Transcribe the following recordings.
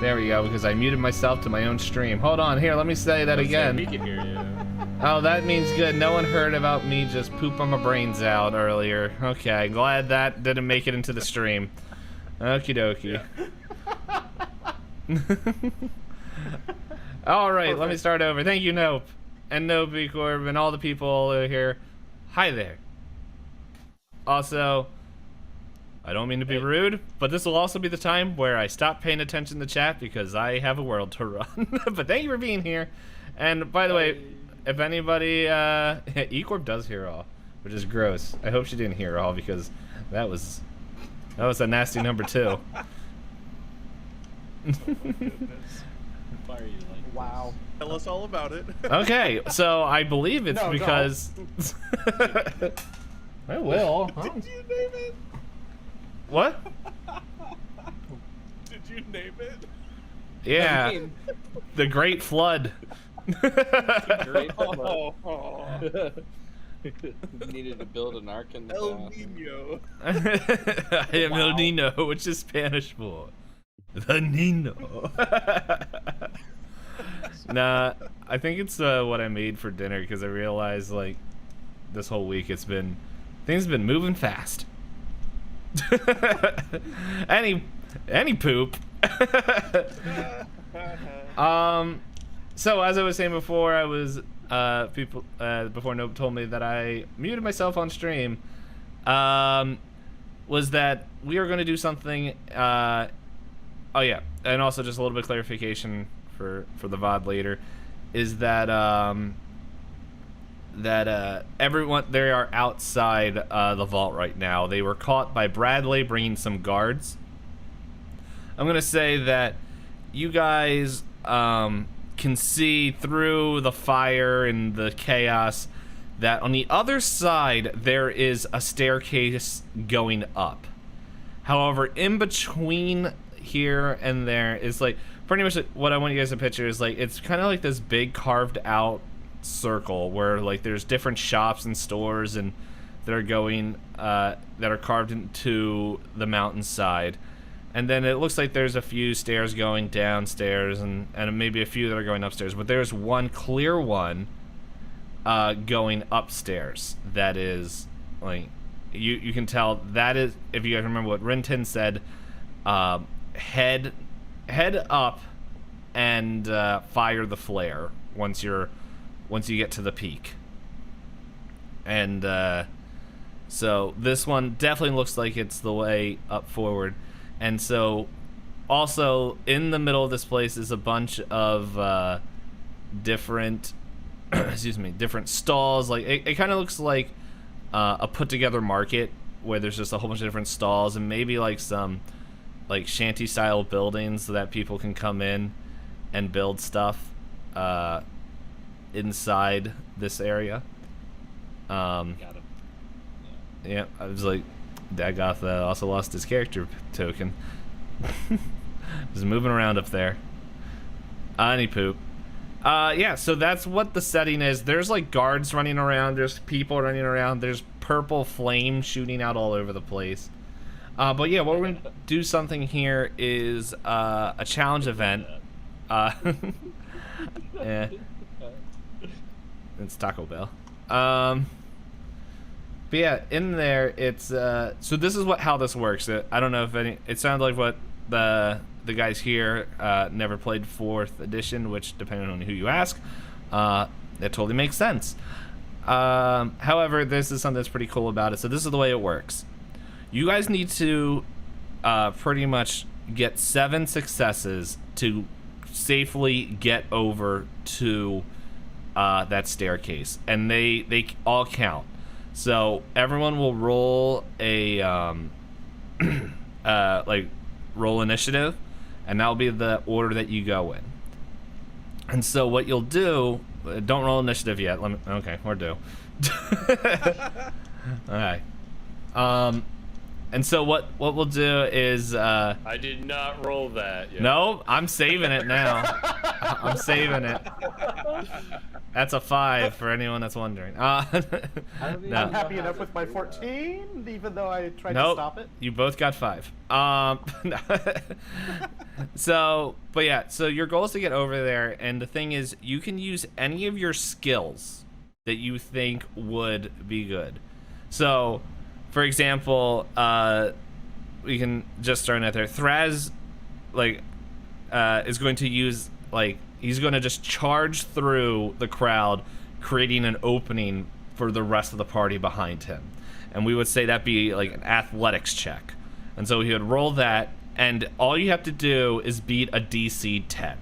There we go, because I muted myself to my own stream. Hold on, here, let me say that again. We can hear you. Oh, that means good. No one heard about me just pooping my brains out earlier. Okay, glad that didn't make it into the stream. Okie dokie. Yeah. All right, let me start over. Thank you, Nope. And Nope, Corb, and all the people here. Hi there. Also, I don't mean to be rude, but this will also be the time where I stop paying attention to chat because I have a world to run. But thank you for being here. And by the way, if anybody, E-Corp does hear all, which is gross. I hope she didn't hear all because that was a nasty number 2. Why are you like Wow. Tell us all about it. Okay, so I believe it's because... I will. Did you name it? What? Did you name it? Yeah. The Great Flood. Great. Needed to build an ark in the El bath. Nino. I am El Nino, which is Spanish for the Nino. Nah, I think it's what I made for dinner because I realized like this whole week things have been moving fast. any poop. So as I was saying before, I was before Nope told me that I muted myself on stream. Was that we are going to do something? Oh yeah, and also just a little bit of clarification for the VOD later, is that everyone, they are outside the vault right now. They were caught by Bradley bringing some guards. I'm gonna say that you guys can see through the fire and the chaos that on the other side there is a staircase going up. However, in between here and there is like pretty much what I want you guys to picture is like it's kind of like this big carved out circle where like there's different shops and stores and that are going that are carved into the mountainside, and then it looks like there's a few stairs going downstairs and maybe a few that are going upstairs, but there's one clear one going upstairs that is like you can tell that is, if you guys remember what Rintin said, head up and fire the flare once you get to the peak. And so this one definitely looks like it's the way up forward. And so also in the middle of this place is a bunch of different different stalls. Like it kind of looks like a put together market where there's just a whole bunch of different stalls and maybe like some like shanty style buildings so that people can come in and build stuff inside this area. Got it. Yeah, I was like, Dagoth also lost his character token. Just moving around up there. Any poop. Yeah, so that's what the setting is. There's like guards running around, there's people running around, there's purple flame shooting out all over the place. But yeah, what we're gonna do something here is a challenge event. Yeah. It's Taco Bell. But yeah, in there it's so this is how this works. I don't know if it sounds like what the guys here never played 4th edition, which depending on who you ask, that totally makes sense. However, this is something that's pretty cool about it. So this is the way it works. You guys need to pretty much get 7 successes to safely get over to that staircase, and they all count. So everyone will roll a like roll initiative, and that'll be the order that you go in. And so what you'll do, don't roll initiative yet. Okay, we're due. All right. And so what we'll do is I did not roll that yet. no, I'm saving it now. I'm saving it. That's a 5 for anyone that's wondering. I don't even No. know I'm happy how enough to with my do that. 14, even though I tried to Nope, stop it. you both got 5. So, but yeah, so your goal is to get over there, and the thing is, you can use any of your skills that you think would be good. So, for example, we can just start out there. Thraz, like, is going to use, like, he's going to just charge through the crowd, creating an opening for the rest of the party behind him. And we would say that'd be like an athletics check. And so he would roll that, and all you have to do is beat a DC 10.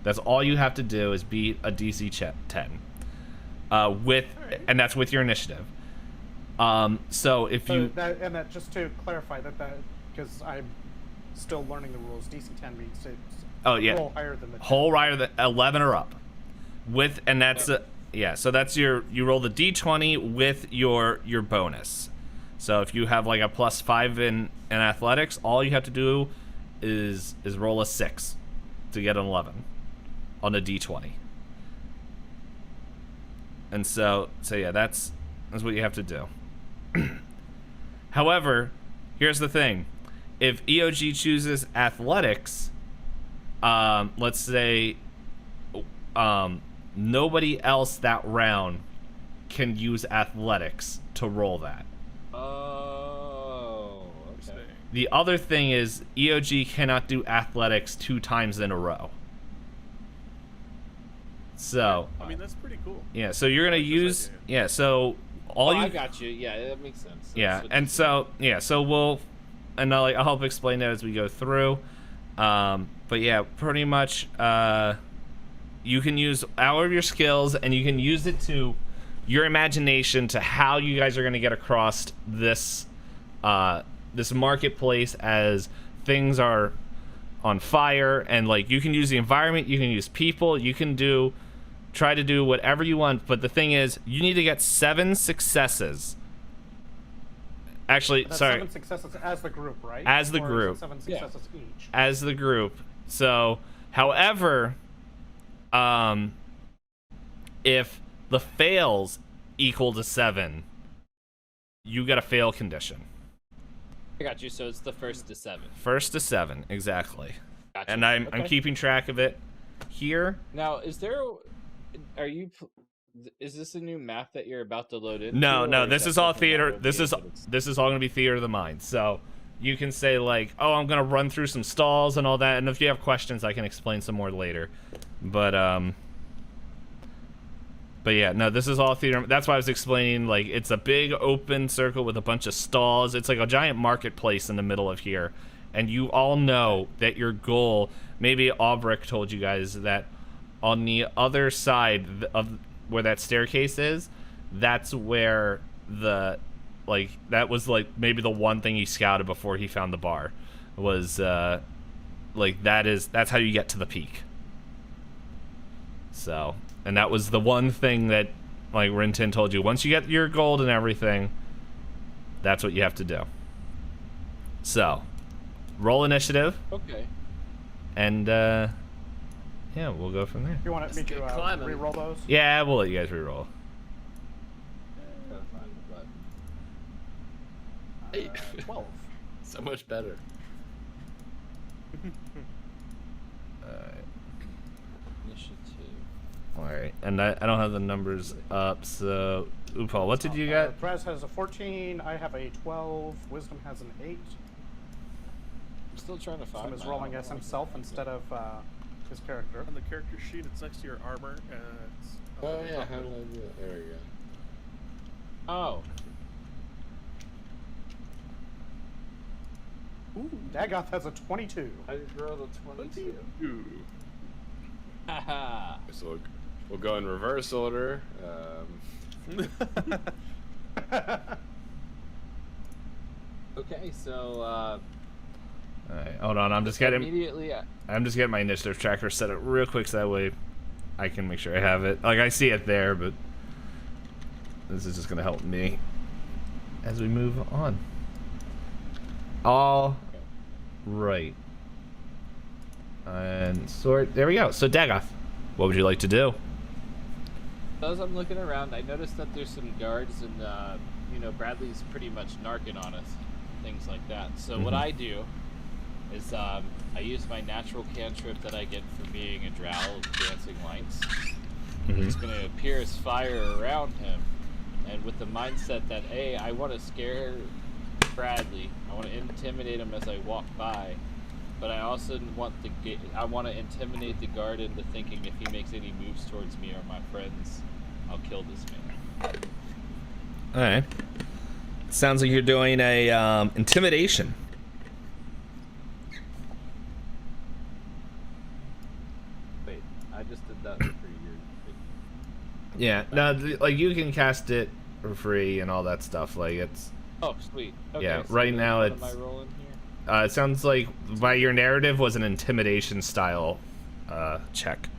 That's all you have to do is beat a DC 10. And that's with your initiative. So if So you that just to clarify that because I'm still learning the rules, DC 10 means it's roll higher than the 10. whole rider the 11 or up with, and that's so that's you roll the d20 with your bonus. So if you have like a +5 in athletics, all you have to do is roll a 6 to get an 11 on the d20. And so yeah, that's what you have to do. However, here's the thing: if EOG chooses athletics, let's say nobody else that round can use athletics to roll that. Oh, okay. The other thing is EOG cannot do athletics 2 times in a row. So I mean, that's pretty cool. yeah, so you're gonna use so all you I got you. Yeah, that makes sense. yeah, and so we'll I'll help explain that as we go through. But yeah, pretty much you can use all of your skills, and you can use it to your imagination to how you guys are going to get across this this marketplace as things are on fire, and like you can use the environment, you can use people, you can try to do whatever you want, but the thing is you need to get 7 successes. Actually, That's sorry. 7 successes as the group, right? As the Or is it group. 7 successes each. As the group. So, however, if the fails equal to 7, you get a fail condition. I got you. So it's the first to 7. First to 7, exactly. Gotcha. And I'm Okay. keeping track of it here. Now, is this a new map that you're about to load in? No, or this that is all something that theater. will This be is able to- this is all gonna be theater of the mind. So you can say like, oh, I'm gonna run through some stalls and all that. And if you have questions, I can explain some more later. But yeah, no, this is all theater. That's why I was explaining, like, it's a big open circle with a bunch of stalls. It's like a giant marketplace in the middle of here. And you all know that your goal, maybe Aubric told you guys that on the other side of where that staircase is, that's where that was like maybe the one thing he scouted before he found the bar was that's how you get to the peak. So, and that was the one thing that like Rintin told you, once you get your gold and everything, that's what you have to do. So, roll initiative, Okay. and yeah, we'll go from there. You want me to get climbing. re-roll those? Yeah, we'll let you guys reroll. Gotta find the button. 12. So much better. Initiative. Alright, and I don't have the numbers up, so Upal, what did you get? Thraz has a 14, I have a 12, Wisdom has an 8. I'm still trying to find. Wisdom is mine. rolling as himself instead of his character. On the character sheet, it's next to your armor. It's Oh yeah, how did I do that? There we go. Oh. Ooh, Dagoth has a 22. I just rolled a 22. Ooh. Haha. So we'll go in reverse order. Okay, so Alright, hold on, I'm just getting immediately. my initiative tracker set up real quick so that way I can make sure I have it. Like, I see it there, but this is just gonna help me as we move on. All right. And sort. There we go. So Dagoth, what would you like to do? As I'm looking around, I noticed that there's some guards, and you know, Bradley's pretty much narking on us, things like that. So what I do is I use my natural cantrip that I get from being a drow of dancing lights. It's going to appear as fire around him, and with the mindset that I want to scare Bradley, I want to intimidate him as I walk by, but I also want to intimidate the guard into thinking if he makes any moves towards me or my friends, I'll kill this man. All right. Sounds like you're doing a intimidation. Wait, I just did that for your. Yeah. No, like you can cast it for free and all that stuff. Like it's. Oh, sweet. Okay, Yeah. so Right then now what it's. am I rolling here? It sounds like by your narrative was an intimidation style check.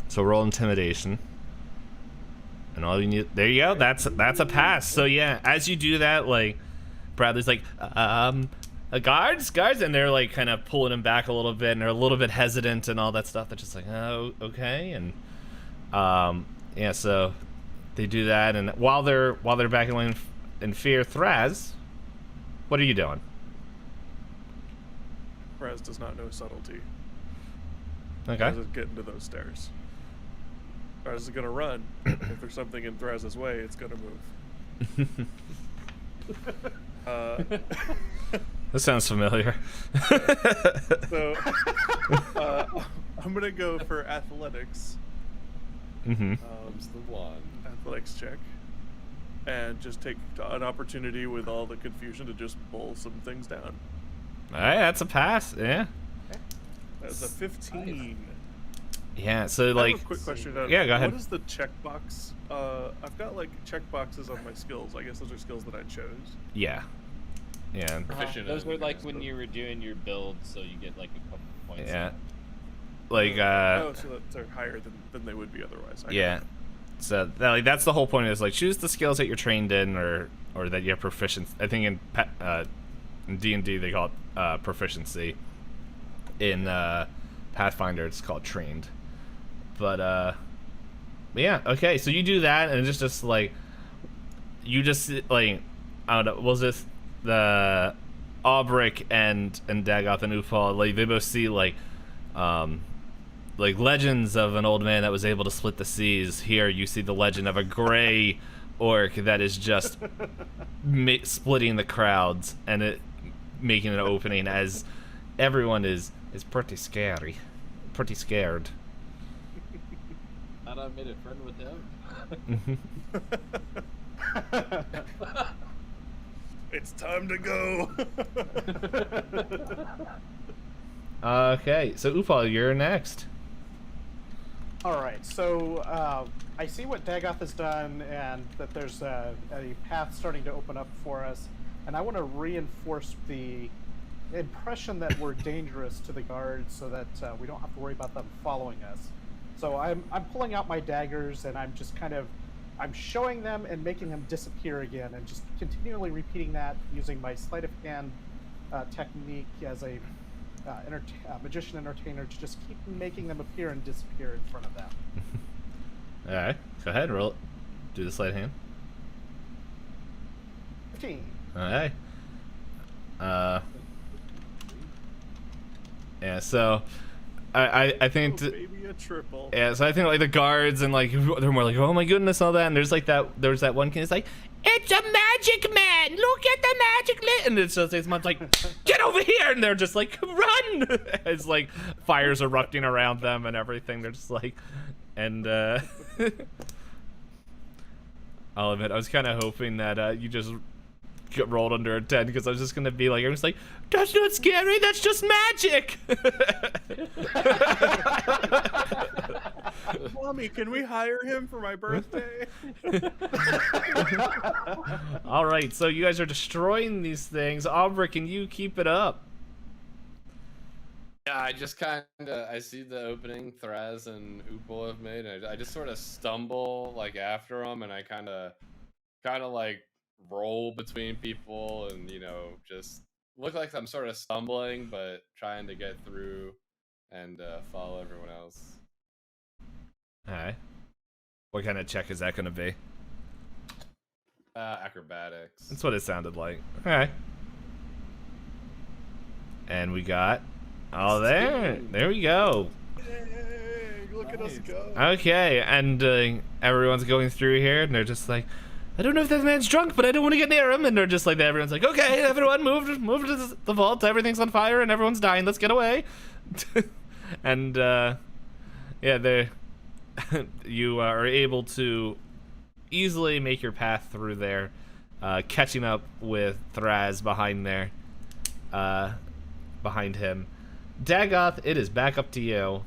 So roll intimidation. And all you need, there you go. That's a pass. So yeah, as you do that, like Bradley's like, guards, and they're like kind of pulling him back a little bit, and they're a little bit hesitant and all that stuff. They're just like, oh, okay, and yeah, so they do that, and while they're backing away in fear, Thraz, what are you doing? Raz does not know subtlety. Okay. Raz is getting to those stairs. Thraz is gonna run. If there's something in Thraz's way, it's gonna move. That sounds familiar. So I'm gonna go for athletics. Comes the one. Athletics check, and just take an opportunity with all the confusion to just pull some things down. All right, that's a pass. Yeah. That's a 15. Yeah. So I like. have a quick question. Yeah, go ahead. What is the checkbox? I've got like checkboxes on my skills. I guess those are skills that I chose. Yeah. Yeah. Proficient Those in were like it. when you were doing your build, so you get like a couple points. Yeah. Like Oh, so that they're higher than they would be otherwise. yeah. So that's the whole point is like choose the skills that you're trained in or that you have proficiency. I think in D&D they call it proficiency. In Pathfinder it's called trained. But yeah, okay. So you do that and it's just like you just like I don't know, was this the Aubric and Dagoth and Ufal, like they both see like legends of an old man that was able to split the seas. Here you see the legend of a gray orc that is just splitting the crowds and it making an opening as everyone is pretty scary, pretty scared. Thought I made a friend with him. It's time to go. Okay, so Ufal, you're next. All right, so I see what Dagoth has done, and that there's a path starting to open up for us, and I want to reinforce the impression that we're dangerous to the guards, so that we don't have to worry about them following us. So I'm pulling out my daggers, and I'm just kind of showing them and making them disappear again, and just continually repeating that using my sleight of hand technique as a magician entertainer to just keep making them appear and disappear in front of them. All right, go ahead, roll it. Do the sleight of hand. 15. All right. Yeah. So, I think. Oh, baby, a triple. Yeah. So I think like the guards and like they're more like, oh my goodness, all that. And there's like that. There's that one kid. It's like, it's a magic man. Look at the magic man. And it's just his mom's like, get over here. And they're just like, run. It's like fires erupting around them and everything. They're just like, and I'll admit, I was kind of hoping that you just get rolled under a 10 because I was just gonna be like, I was like, that's not scary. That's just magic. Mommy, can we hire him for my birthday? All right, so you guys are destroying these things. Aubrey, can you keep it up? Yeah, I just kind of I see the opening Thraz and Upal have made, and I just sort of stumble like after them, and I kind of like roll between people and, you know, just look like I'm sort of stumbling, but trying to get through and follow everyone else. Alright. What kind of check is that going to be? Acrobatics. That's what it sounded like. Alright. And we got... Oh, there we go. Hey, look at us go. Okay, and everyone's going through here, and they're just like, I don't know if that man's drunk, but I don't want to get near him. And they're just like, everyone's like, okay, everyone move to the vault. Everything's on fire, and everyone's dying. Let's get away. And yeah, you are able to easily make your path through there, catching up with Thraz behind there, behind him. Dagoth, it is back up to you.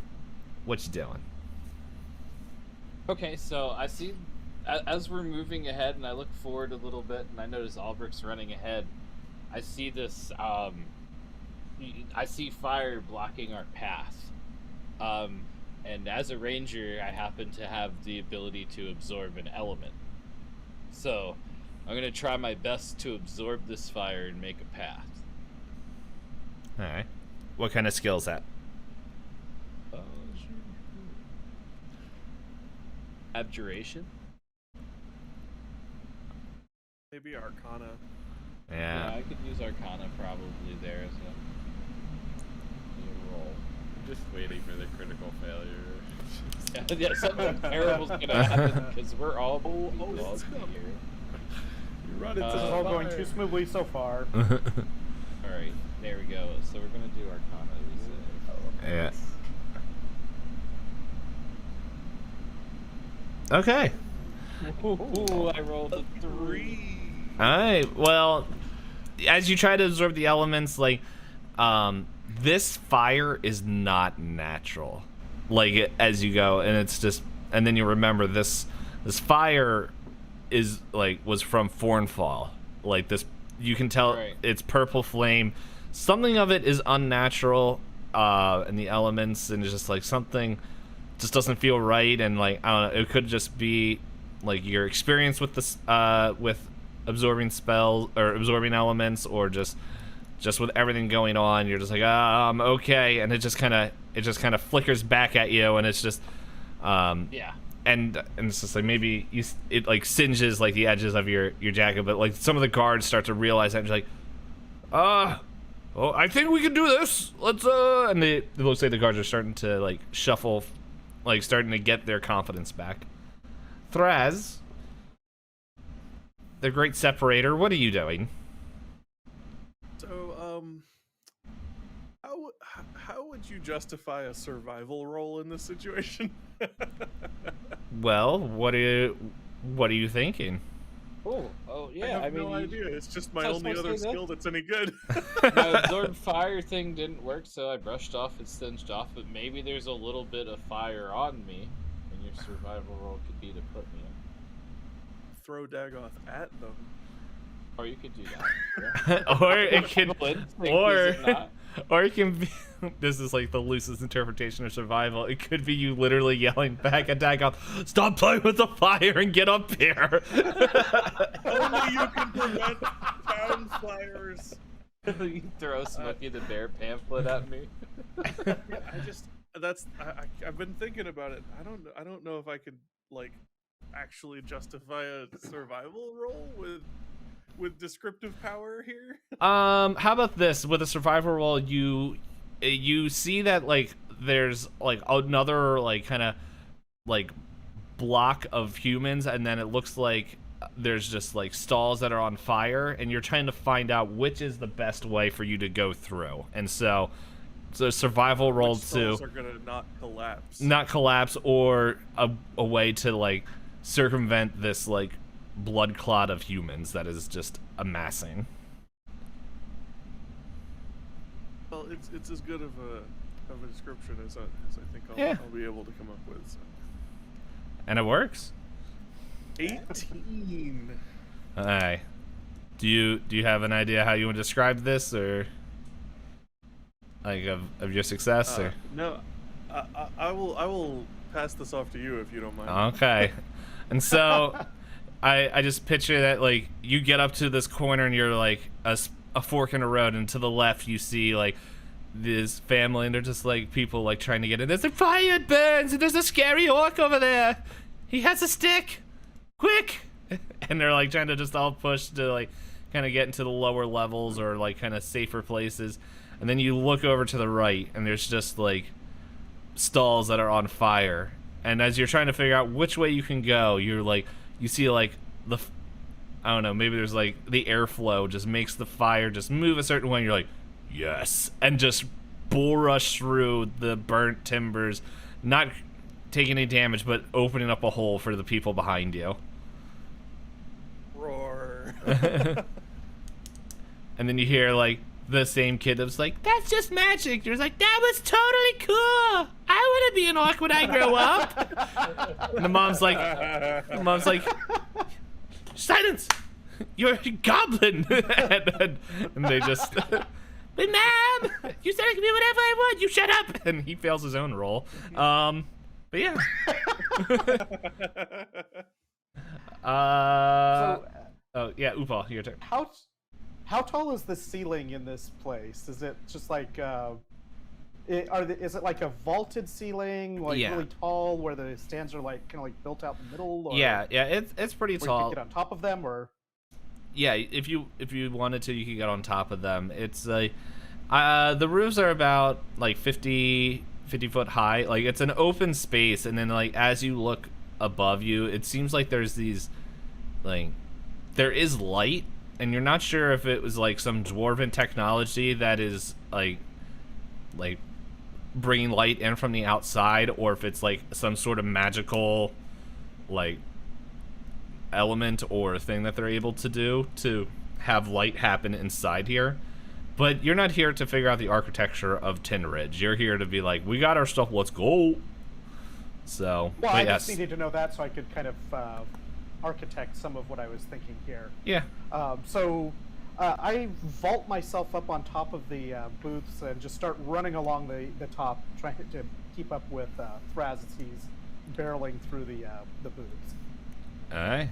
What you doing? Okay, so I see, as we're moving ahead, and I look forward a little bit, and I notice Alberic's running ahead. I see this, I see fire blocking our path. And as a ranger, I happen to have the ability to absorb an element. So, I'm gonna try my best to absorb this fire and make a path. Alright. What kind of skill is that? Abjuration? Maybe Arcana. Yeah. I could use Arcana probably there as a roll. I'm just waiting for the critical failure. Yeah, something terrible's gonna happen because we're all let's go. here. You run into This is the all going fire. too smoothly so far. All right, there we go. So we're gonna do Arcana. Yeah. Okay. Ooh, I rolled a 3. Alright, well, as you try to absorb the elements, like, this fire is not natural. Like, as you go, and it's just, and then you remember this fire is, like, was from Thornfall. Like, this, you can tell it's purple flame. Something of it is unnatural, in the elements, and it's just, like, something just doesn't feel right, and, like, I don't know, it could just be, like, your experience with this, with absorbing spells, or absorbing elements, or just with everything going on, you're just like, okay, and it just kind of flickers back at you, and it's just, Yeah. and it's just like maybe it like singes like the edges of your jacket, but like some of the guards start to realize that, and you're like, oh, I think we can do this. Let's and it looks like the guards are starting to like shuffle, like starting to get their confidence back. Thraz, the great separator, what are you doing? So, how would you justify a survival roll in this situation? Well, what are you thinking? Oh, yeah. I have mean, no idea. It's just my so only supposed to other do that? skill that's any good. My absorbed fire thing didn't work, so I brushed off and singed off. But maybe there's a little bit of fire on me, and your survival roll could be to put me in. Throw Dagoth at them. Or you could do that. Yeah. Or it could, Is it not? or it can be. This is like the loosest interpretation of survival. It could be you literally yelling back at Dagoth, "Stop playing with the fire and get up here." Only you can prevent town fires. You throw Smokey the Bear pamphlet at me. Yeah, I've been thinking about it. I don't know if I could like actually justify a survival roll with descriptive power here. How about this? With a survival roll, you see that like there's like another like kind of like block of humans, and then it looks like there's just like stalls that are on fire, and you're trying to find out which is the best way for you to go through. And so survival roll Which to stalls are gonna not collapse, or a way to like circumvent this like blood clot of humans that is just amassing. Well, it's as good of a description as I think I'll be able to come up with. So. And it works. 18. Alright. Do you have an idea how you want to describe this, or like of your success, or? No, I will pass this off to you if you don't mind. Okay. And so I just picture that, like, you get up to this corner and you're like a fork in a road, and to the left you see like this family, and they're just like people like trying to get in. There's a fire, it burns, and there's a scary orc over there. He has a stick. Quick! And they're like trying to just all push to like kind of get into the lower levels or like kind of safer places. And then you look over to the right, and there's just like stalls that are on fire. And as you're trying to figure out which way you can go, you're like, you see like I don't know, maybe there's like the airflow just makes the fire just move a certain way, and you're like, yes, and just bull rush through the burnt timbers, not taking any damage, but opening up a hole for the people behind you. Roar. And then you hear like the same kid that's like, that's just magic. You're like, that was totally cool. I want to be an orc when I grow up. And the mom's like, silence. You're a goblin. and they just, but ma'am, you said I could be whatever I want. You shut up. And he fails his own role. But yeah. Oh yeah, Upal, your turn. How tall is the ceiling in this place? Is it just like is it like a vaulted ceiling, like really tall, where the stands are like kind of like built out in the middle? Or yeah, it's pretty where tall. you could get on top of them, or yeah, if you wanted to, you could get on top of them. It's like the roofs are about like 50 foot high. Like it's an open space, and then like as you look above you, it seems like there's these like there is light, and you're not sure if it was like some dwarven technology that is like bringing light in from the outside, or if it's like some sort of magical like element or thing that they're able to do to have light happen inside here. But you're not here to figure out the architecture of Tin Ridge. You're here to be like, we got our stuff, let's go. So, well, I yes. just needed to know that so I could kind of architect some of what I was thinking here. Yeah. So I vault myself up on top of the booths and just start running along the top, trying to keep up with Thraz as he's barreling through the booths. All right.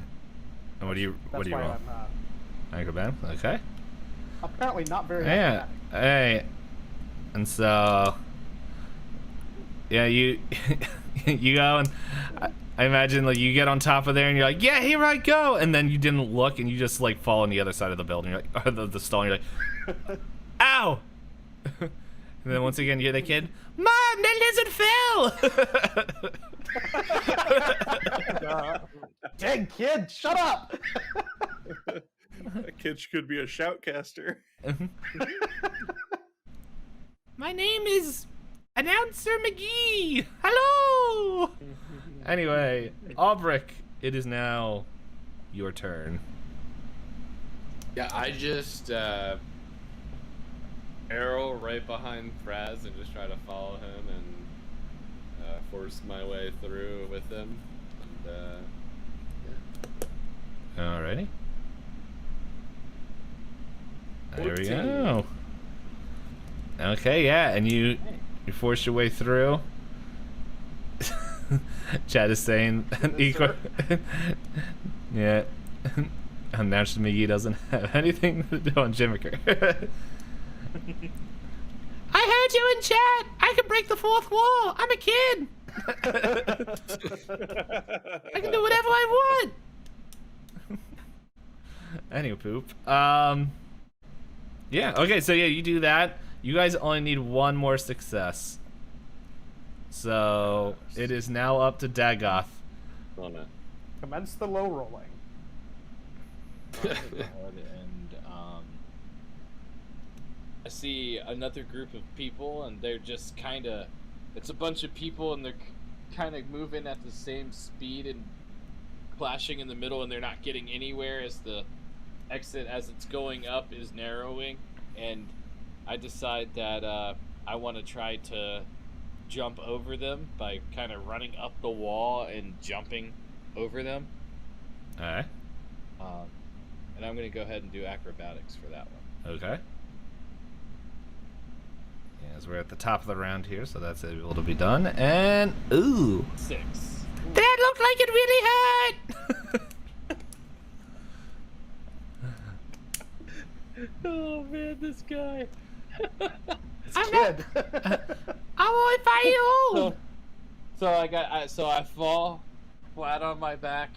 And what do you roll? Acrobat. Okay. Apparently not very Yeah. Hey. And so, yeah, you you go, and I imagine like you get on top of there and you're like, yeah, here I go, and then you didn't look and you just like fall on the other side of the building, you're like, or the stall, and you're like, ow. And then once again you hear the kid, Mom, that lizard fell. Dang kid, shut up. That kid could be a shoutcaster. My name is Announcer McGee. Hello. Anyway, Albrick, it is now your turn. Yeah, I just arrow right behind Thraz and just try to follow him and force my way through with him. And, Alrighty. There we 14. go. Okay, yeah, and you force your way through. Chad is saying, yeah, Announcer McGee doesn't have anything to do on Jimmicker. I heard you in chat. I can break the fourth wall. I'm a kid. I can do whatever I want. Anyway, poop. Yeah. Okay. So yeah, you do that. You guys only need one more success. So it is now up to Dagoth. oh no. Commence the low rolling. And I see another group of people, and they're just kind of, it's a bunch of people, and they're kind of moving at the same speed and clashing in the middle, and they're not getting anywhere as the exit, as it's going up, is narrowing. And I decide that I want to try to jump over them by kind of running up the wall and jumping over them. Alright. And I'm going to go ahead and do acrobatics for that one. Okay. Yeah, as we're at the top of the round here, so that's able to be done. And ooh, 6. that looked like it really hurt. Oh man, this guy. Kid. I'm only 5 years old. So I fall flat on my back.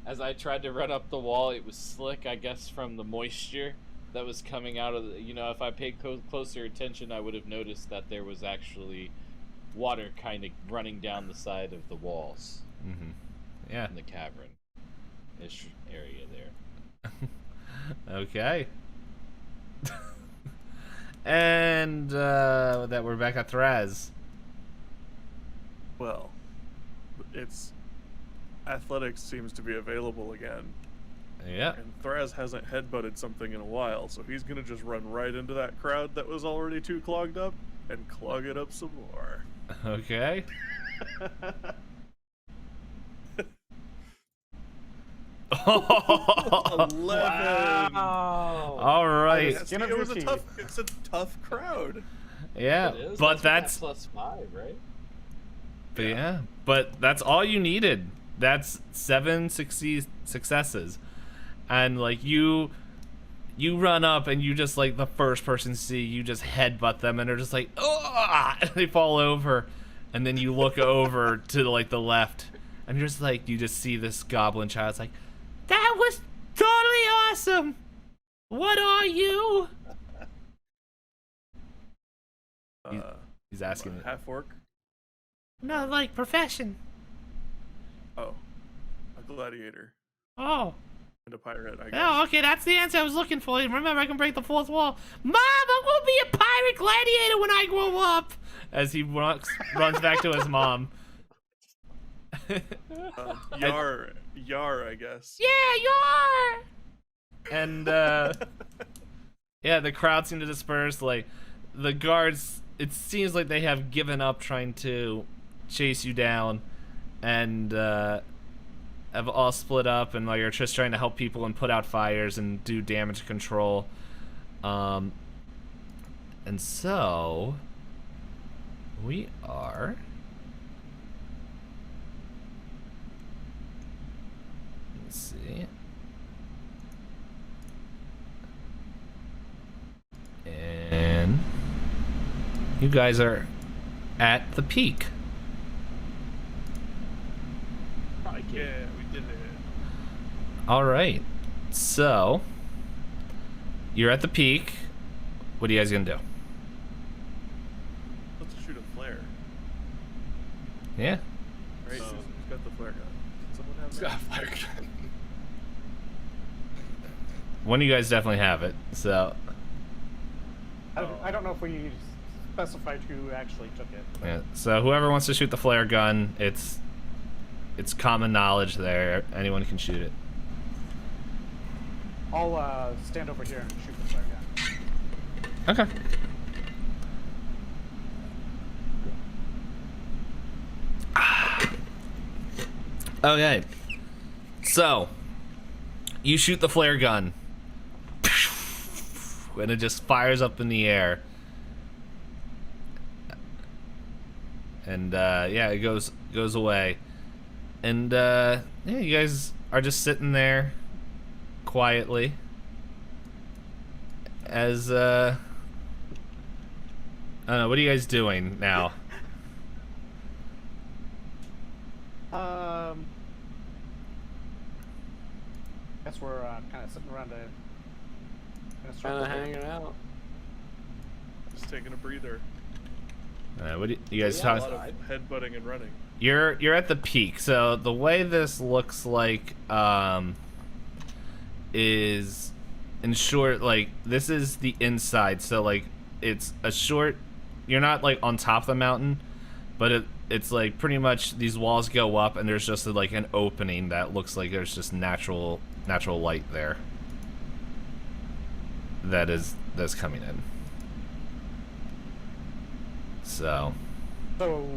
As I tried to run up the wall, it was slick, I guess, from the moisture that was coming out of the. You know, if I paid closer attention, I would have noticed that there was actually water kind of running down the side of the walls Yeah. in the cavern-ish area there. Okay. And that we're back at Thraz. Well, it's athletics seems to be available again, Yeah. and Thraz hasn't headbutted something in a while, so he's gonna just run right into that crowd that was already too clogged up and clog it up some more. Okay. Oh, 11. Wow. all right. It's a tough crowd. Yeah, It is. but With that's that +5, right? but yeah, but that's all you needed. That's 7 successes, and like you run up and you just like the first person to see you just headbutt them and they're just like oh, and they fall over, and then you look over to like the left and you're just like you just see this goblin child's like that was totally awesome. What are you? He's asking it. Half orc. No, like profession. Oh, a gladiator Oh. and a pirate. I guess. Oh, okay, that's the answer I was looking for. Remember, I can break the fourth wall. Mom, I will be a pirate gladiator when I grow up. As he runs back to his mom. Yar, I guess. Yeah, you are. And yeah, the crowd seemed to disperse. Like the guards, it seems like they have given up trying to chase you down, and have all split up, and like are just trying to help people and put out fires and do damage control. And so we are. Let's see. And you guys are at the peak. Yeah, we did it. All right. So you're at the peak. What are you guys gonna do? Let's shoot a flare. Yeah. Right? Who's got the flare gun? Can someone have It's that? got a fire gun. One of you guys definitely have it. So I don't know if we specified who actually took it. but- yeah. So whoever wants to shoot the flare gun, it's common knowledge there. Anyone can shoot it. I'll stand over here and shoot the flare gun. Okay. Okay. So, you shoot the flare gun. And it just fires up in the air. And yeah, it goes away. And yeah, you guys are just sitting there quietly as I don't know, what are you guys doing now? Guess we're kind of sitting around a Kind of hanging out. Just taking a breather. What do you guys Yeah, A talking? lot of headbutting and running. You're at the peak. So the way this looks like is in short, like this is the inside. So like it's a short, you're not like on top of the mountain, but it's like pretty much these walls go up and there's just like an opening that looks like there's just natural light there. That's coming in. So So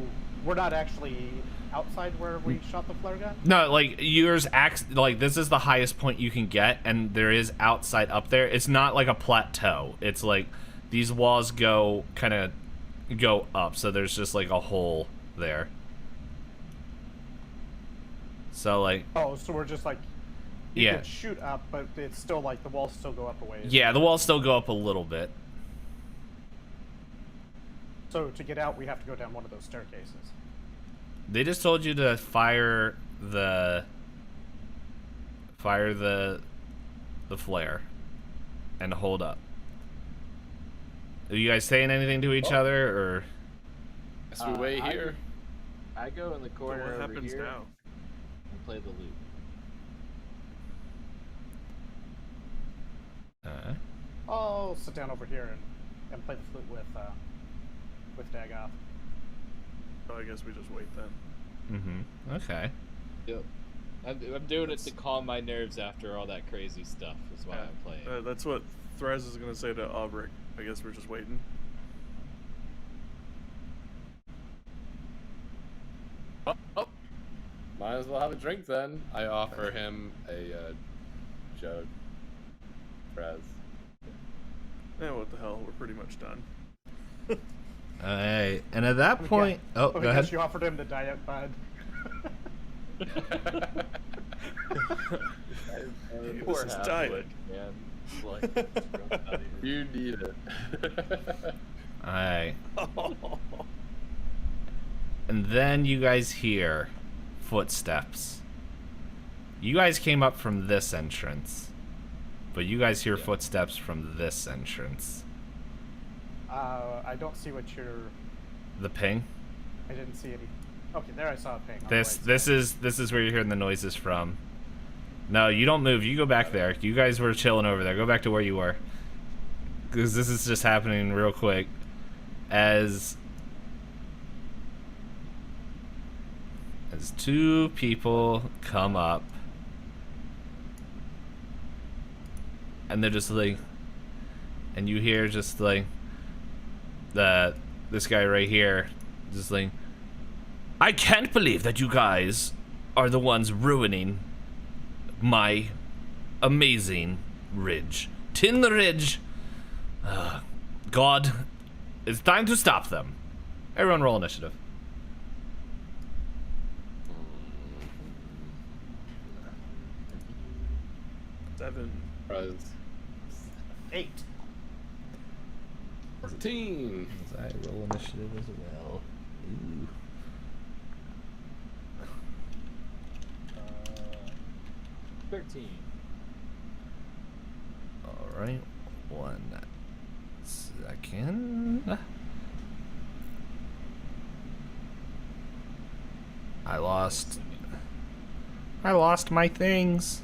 we're not actually outside where we shot the flare gun? no, like yours acts like this is the highest point you can get, and there is outside up there. It's not like a plateau. It's like these walls go up, so there's just like a hole there. So like Oh, so we're just like You Yeah. can shoot up, but it's still like the walls still go up a ways. Yeah, the walls still go up a little bit. So to get out, we have to go down one of those staircases. They just told you to fire the flare and hold up. Are you guys saying anything to each other, or? Guess we wait here. I go in the So corner what over happens here now? and play the loop. I'll sit down over here and play the flute with Dagoth. So I guess we just wait then. Mm-hmm. Okay. Yep. I'm doing it to calm my nerves after all that crazy stuff. Is why Yeah. I'm playing. That's what Threz is gonna say to Aubric. I guess we're just waiting. Oh. Might as well have a drink then. I offer him a jug. Raz. Yeah, what the hell? We're pretty much done. Alright, and at that point, oh, go ahead. You offered him the Diet Bud. This is diet. Man. Like, You need it. Alright. And then you guys hear footsteps. You guys came up from this entrance, but you guys hear footsteps from this entrance. I don't see what you're. The ping. I didn't see any. Okay, there I saw a ping. on the This right this side. is where you're hearing the noises from. No, you don't move. You go back there. You guys were chilling over there. Go back to where you were. Because this is just happening real quick. As two people come up. And they're just like, and you hear just like this guy right here just like, I can't believe that you guys are the ones ruining my amazing ridge. Tin the ridge. God, it's time to stop them. Everyone roll initiative. Seven. Raz. 8. 14. I roll initiative as well. Ooh. 13. Alright, 1 second. I lost my things.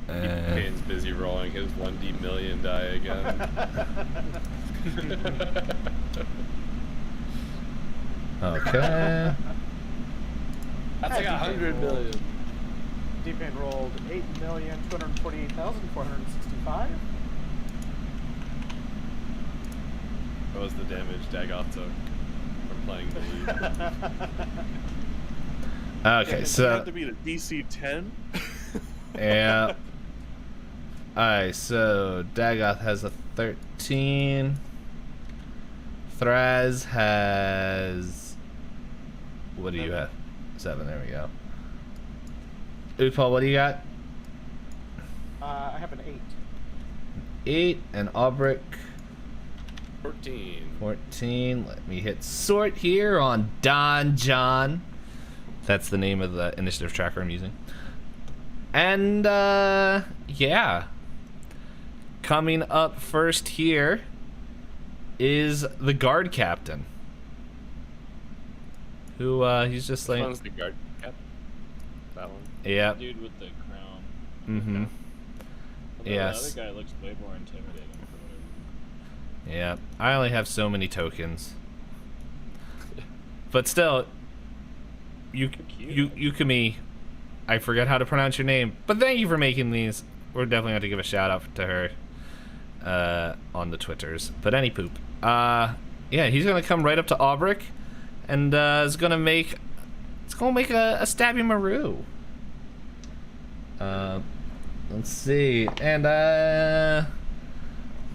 Kane's busy rolling his 1D million die again. Okay. That's like 100 million. Itisdpayne rolled 8,248,465. What was the damage Dagoth took from playing the lead? Okay, You so have to beat a DC 10. yeah. Alright, so Dagoth has a 13. Thraz has. What do you have? 7, there we go. Utpal, what do you got? I have an 8. 8, and Aubric 14. 14. Let me hit sort here on Don John. That's the name of the initiative tracker I'm using. And, yeah. Coming up first here is the guard captain. Who, he's just Which like... one's the guard cap? That one? Yeah. Dude with the crown. Mm-hmm. Although Yes. The other guy looks way more intimidating for whatever. Yeah. I only have so many tokens. But still... Yukimi, I forget how to pronounce your name, but thank you for making these. We're definitely going to give a shout out to her on the Twitters. But any poop. Yeah, he's going to come right up to Aubric and is going to make a stabby Maru. Let's see. And,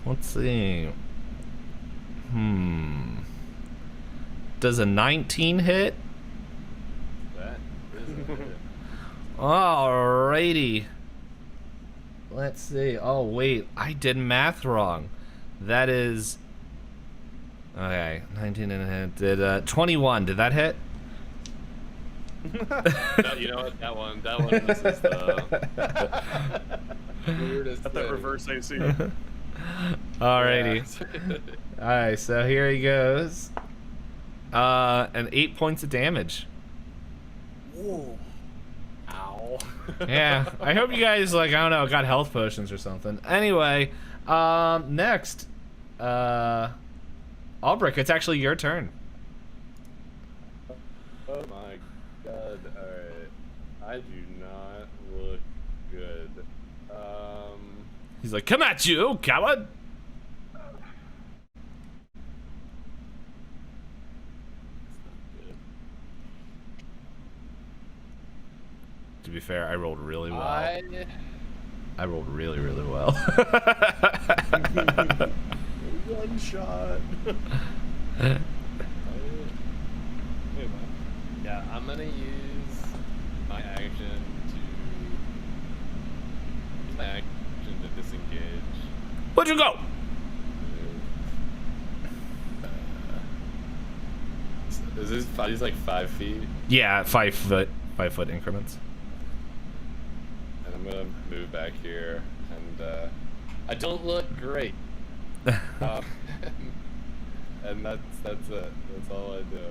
let's see. Does a 19 hit? That is a hit. Alrighty. Let's see. Oh, wait. I did math wrong. That is... Okay. 19 and a hit. Did, 21. Did that hit? No, you know what? That one misses the weirdest Got that thing. reverse AC. Alrighty. Yeah. Alright, so here he goes. And 8 points of damage. Whoa. Ow. Yeah, I hope you guys, like, I don't know, got health potions or something. Anyway, next. Albrecht, it's actually your turn. Oh my god. Alright. I do not look good. He's like, come at you, coward! To be fair, I rolled really well. I rolled really, really well. One shot. Yeah, I'm gonna use my action to disengage. Where'd you go? Is this he's like 5 feet? Yeah, 5 foot increments. And I'm gonna move back here, and I don't look great. And that's it. That's all I do.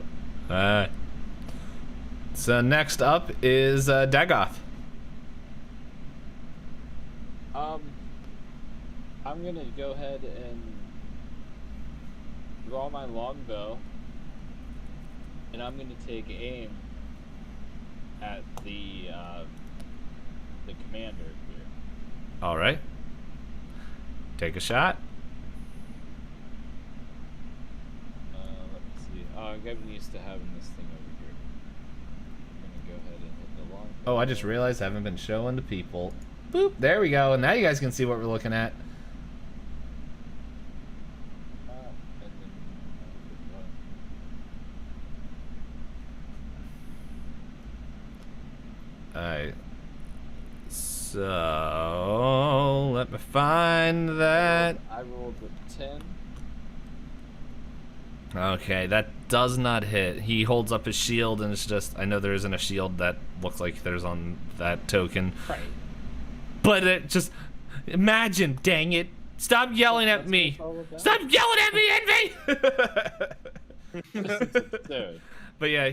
So next up is Dagoth. I'm gonna go ahead and draw my longbow, and I'm gonna take aim at the commander here. All right. Take a shot. Let me see. Oh, I'm getting used to having this thing over here. I'm gonna go ahead and hit the longbow. Oh, I just realized I haven't been showing to people. Boop. There we go. Now you guys can see what we're looking at. And then Alright. So let me find that. I rolled a 10. Okay, that does not hit. He holds up his shield, and it's just, I know there isn't a shield that looks like there's on that token. Right. But it just, imagine, dang it. Stop yelling at me. Stop yelling at me, Envy! Dude. But yeah,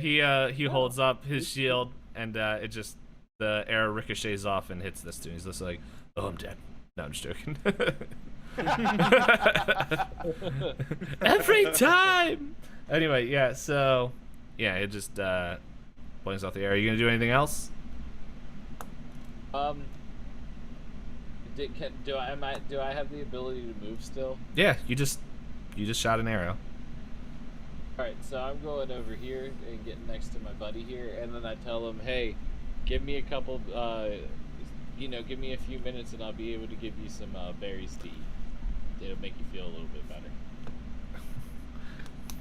he holds up his shield, and it just, the arrow ricochets off and hits this dude. He's just like, oh, I'm dead. No, I'm just joking. Every time! Anyway, yeah, so, yeah, it just points off the arrow. Are you gonna do anything else? Do I have the ability to move still? Yeah, you just shot an arrow. Alright, so I'm going over here and getting next to my buddy here, and then I tell him, hey, give me a couple, give me a few minutes and I'll be able to give you some berries to eat. It'll make you feel a little bit better.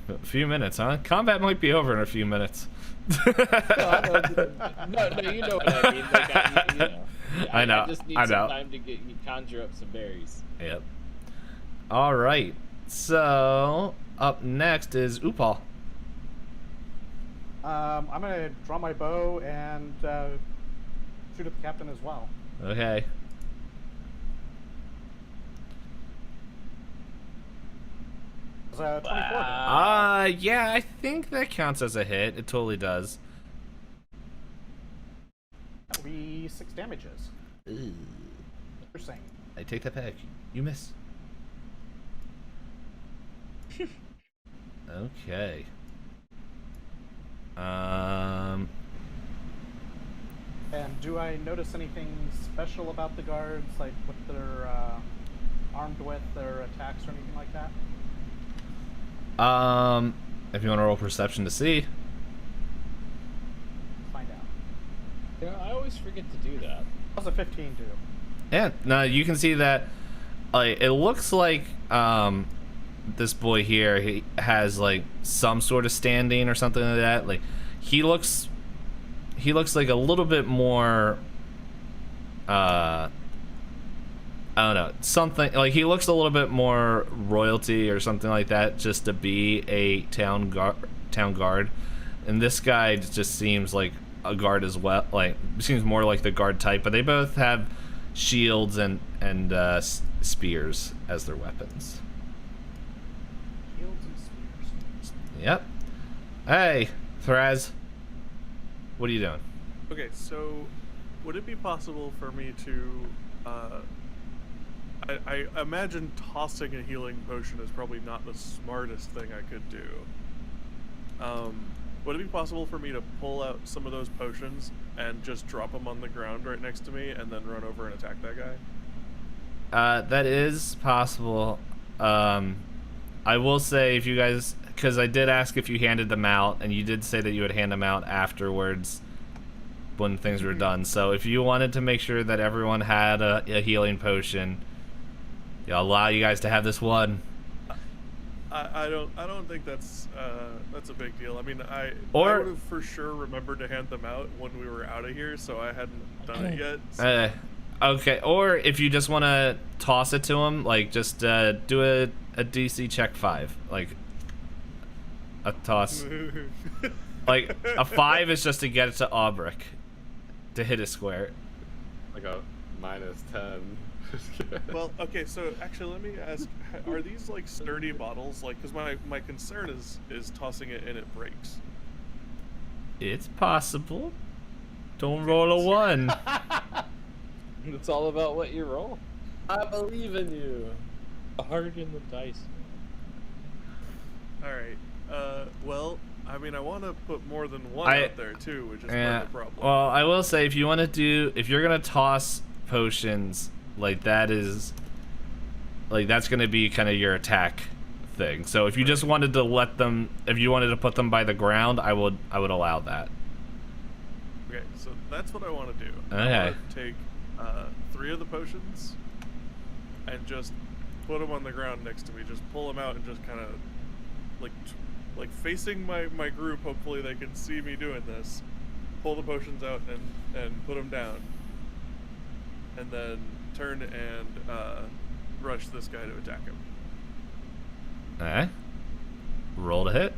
A few minutes, huh? Combat might be over in a few minutes. No, you know what I mean. Like, I know. I just need some time to conjure up some berries. Yep. All right. So up next is Upal. I'm gonna draw my bow and shoot at the captain as well. Okay. It's 24. Yeah, I think that counts as a hit. It totally does. That would be 6 damages. Ooh. Interesting. I take that back. You miss. Okay. And do I notice anything special about the guards, like what they're armed with, their attacks, or anything like that? If you want to roll perception to see. Find out. I always forget to do that. How's a 15 do? Yeah, no, you can see that. Like, it looks like this boy here, he has like some sort of standing or something like that. Like, he looks like a little bit more. I don't know, something like he looks a little bit more royalty or something like that, just to be a town guard. And this guy just seems like a guard as well. Like, seems more like the guard type, but they both have shields and spears as their weapons. Shields and spears. Yep. Hey, Thraz. What are you doing? Okay, so would it be possible for me to I imagine tossing a healing potion is probably not the smartest thing I could do. Would it be possible for me to pull out some of those potions and just drop them on the ground right next to me and then run over and attack that guy? That is possible. I will say, if you guys, because I did ask if you handed them out, and you did say that you would hand them out afterwards when things were done. So if you wanted to make sure that everyone had a healing potion, I'll allow you guys to have this one. I don't think that's a big deal. I mean, I would have for sure remembered to hand them out when we were out of here, so I hadn't done it yet. So. Okay, or if you just want to toss it to him, like, just do a DC check 5, like a toss. Like, a 5 is just to get it to Aubric, to hit a square. Like a -10. Well, okay, so actually let me ask, are these like sturdy bottles? Like, because my concern is tossing it and it breaks. It's possible. Don't roll a 1. It's all about what you roll. I believe in you. Harden the dice. Alright, well, I mean, I want to put more than one out there too, which is part of the problem. Well, I will say, if you're gonna toss potions, like, that's gonna be kind of your attack thing. So if you just wanted to if you wanted to put them by the ground, I would allow that. Okay, so that's what I want to do. Okay. I want to take 3 of the potions and just put them on the ground next to me. Just pull them out and just kind of like facing my group. Hopefully they can see me doing this. Pull the potions out and put them down, and then turn and rush this guy to attack him. Alright. Roll to hit.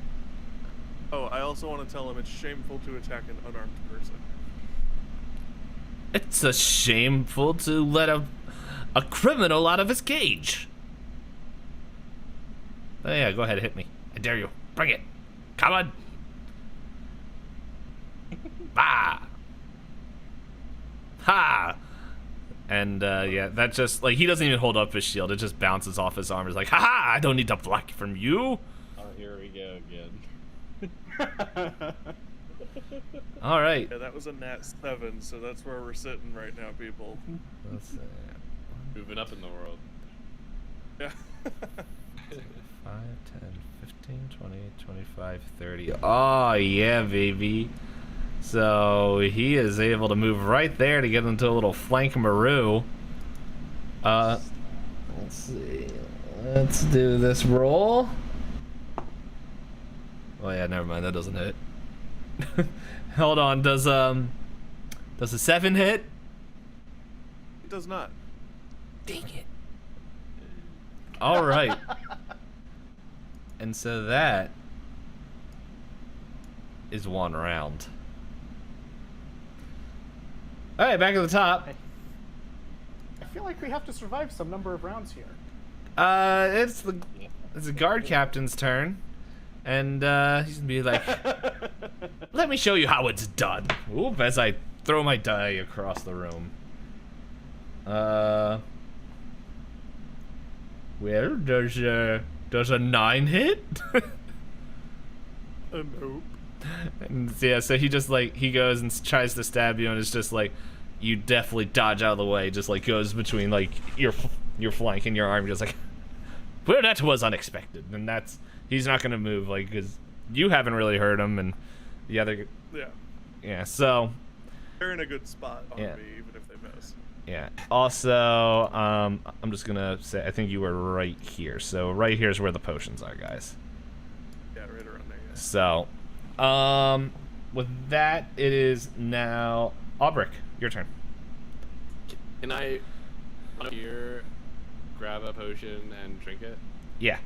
Oh, I also want to tell him it's shameful to attack an unarmed person. It's a shameful to let a criminal out of his cage. Oh yeah, go ahead, hit me. I dare you. Bring it. Come on. Bah. Ha. And yeah, that just, like, he doesn't even hold up his shield. It just bounces off his arm. It's like, ha! I don't need to block from you. Oh, here we go again. All right. Yeah, that was a nat 7, so that's where we're sitting right now, people. Let's see. Moving up in the world. Yeah. 5, 10, 15, 20, 25, 30. Oh, yeah, baby. So he is able to move right there to get into a little flank maru. Let's see. Let's do this roll. Oh yeah, never mind. That doesn't hit. Hold on. Does a 7 hit? It does not. Dang it. All right. And so that is 1 round. All right, back at the top. I feel like we have to survive some number of rounds here. It's the guard captain's turn, and he's gonna be like, "Let me show you how it's done." Oop! As I throw my die across the room. Well, does a 9 hit? Nope. And yeah, so he just, like, he goes and tries to stab you, and it's just like, you definitely dodge out of the way. Just like goes between like your flank and your arm, just like, well, that was unexpected. And he's not gonna move, like, because you haven't really hurt him, and the other, Yeah. yeah. So They're in a good spot on Yeah. me, even if they miss. Yeah. Also, I'm just gonna say I think you were right here. So right here is where the potions are, guys. Yeah, right around there. Yeah. So, with that, it is now Aubric. Your turn. Can I here grab a potion and drink it? Yeah.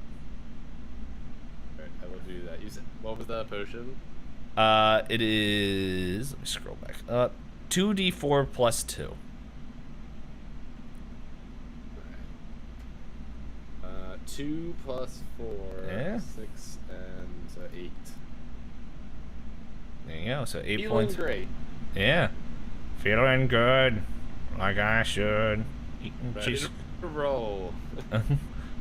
Alright, I will do that. You said, what was the potion? It is. Let me scroll back up. 2d4 plus 2. 2 plus 4, Yeah. 6, and 8. There you go. So 8 Feeling points. great. Yeah. Feeling good, like I should. Eating Ready cheese. to roll. All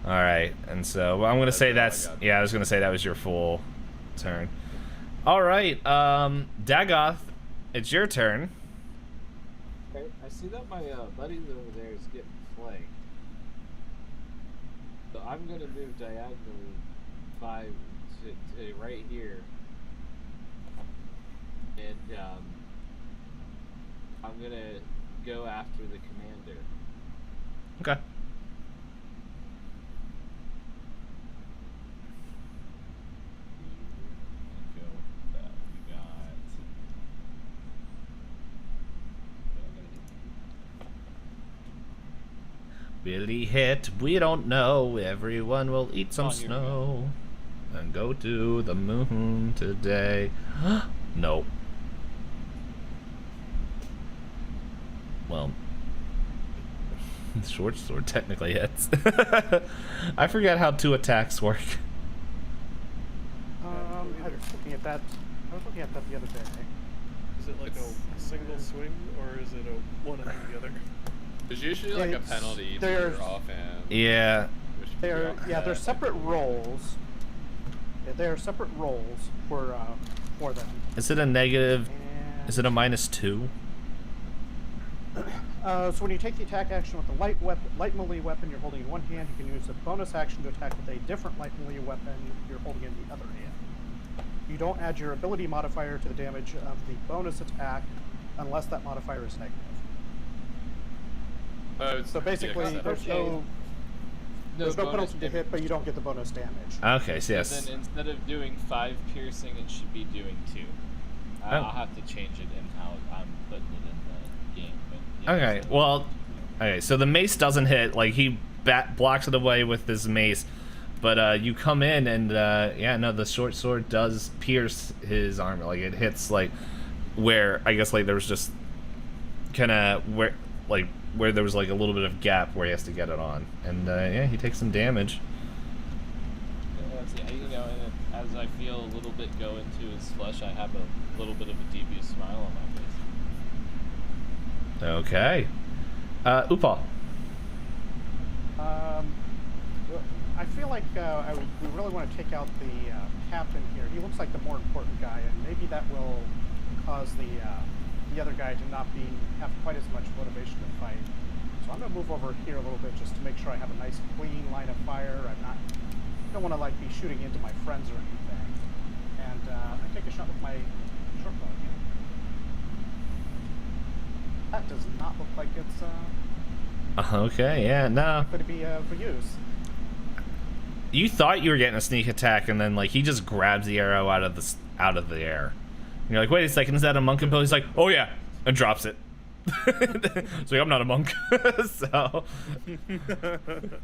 right, and so well, I'm gonna say all I that's got. yeah. I was gonna say that was your full turn. All right, Dagoth, it's your turn. Okay, I see that my buddies over there is getting flanked. So I'm gonna move diagonally 5 to right here. And I'm gonna go after the commander. Okay. Go with that. We got. Will he hit? We don't know. Everyone will eat some Oh, here we go. snow and go to the moon today. No. Well, short sword technically hits. I forget how 2 attacks work. I was looking at that. I was looking at that the other day. Is it like a single swing, or is it a one after the other? There's usually like a It's- penalty if there's- you're offhand. Yeah. which would be They're offset. they're separate roles. Yeah, they are separate roles for them. Is it a negative? And Is it a -2? so when you take the attack action with a light melee weapon you're holding in one hand, you can use a bonus action to attack with a different light melee weapon you're holding in the other hand. You don't add your ability modifier to the damage of the bonus attack unless that modifier is negative. So basically, there's no bonus penalty to damage. hit, but you don't get the bonus damage. Okay, so So yes. then instead of doing 5 piercing, it should be doing 2. I'll have to change it in how I'm putting it in the game. But yeah, Okay, so- well, okay, so the mace doesn't hit. Like, he blocks it away with his mace. But you come in and, yeah, no, the short sword does pierce his armor. Like, it hits, like, where, I guess, like, there was just kind of where there was, like, a little bit of gap where he has to get it on. And, yeah, he takes some damage. Yeah, you know, and as I feel a little bit go into his flesh, I have a little bit of a devious smile on my face. Okay. Upal. I feel like we really want to take out the captain here. He looks like the more important guy, and maybe that will cause the other guy to not have quite as much motivation to fight. So I'm gonna move over here a little bit just to make sure I have a nice clean line of fire. Don't want to like be shooting into my friends or anything. And I take a shot with my short bow again. That does not look like it's Okay, yeah, no. going to be for use. You thought you were getting a sneak attack, and then, like, he just grabs the arrow out of the air. And you're like, wait a second, is that a monk impale? He's like, oh yeah, and drops it. So I'm not a monk. So it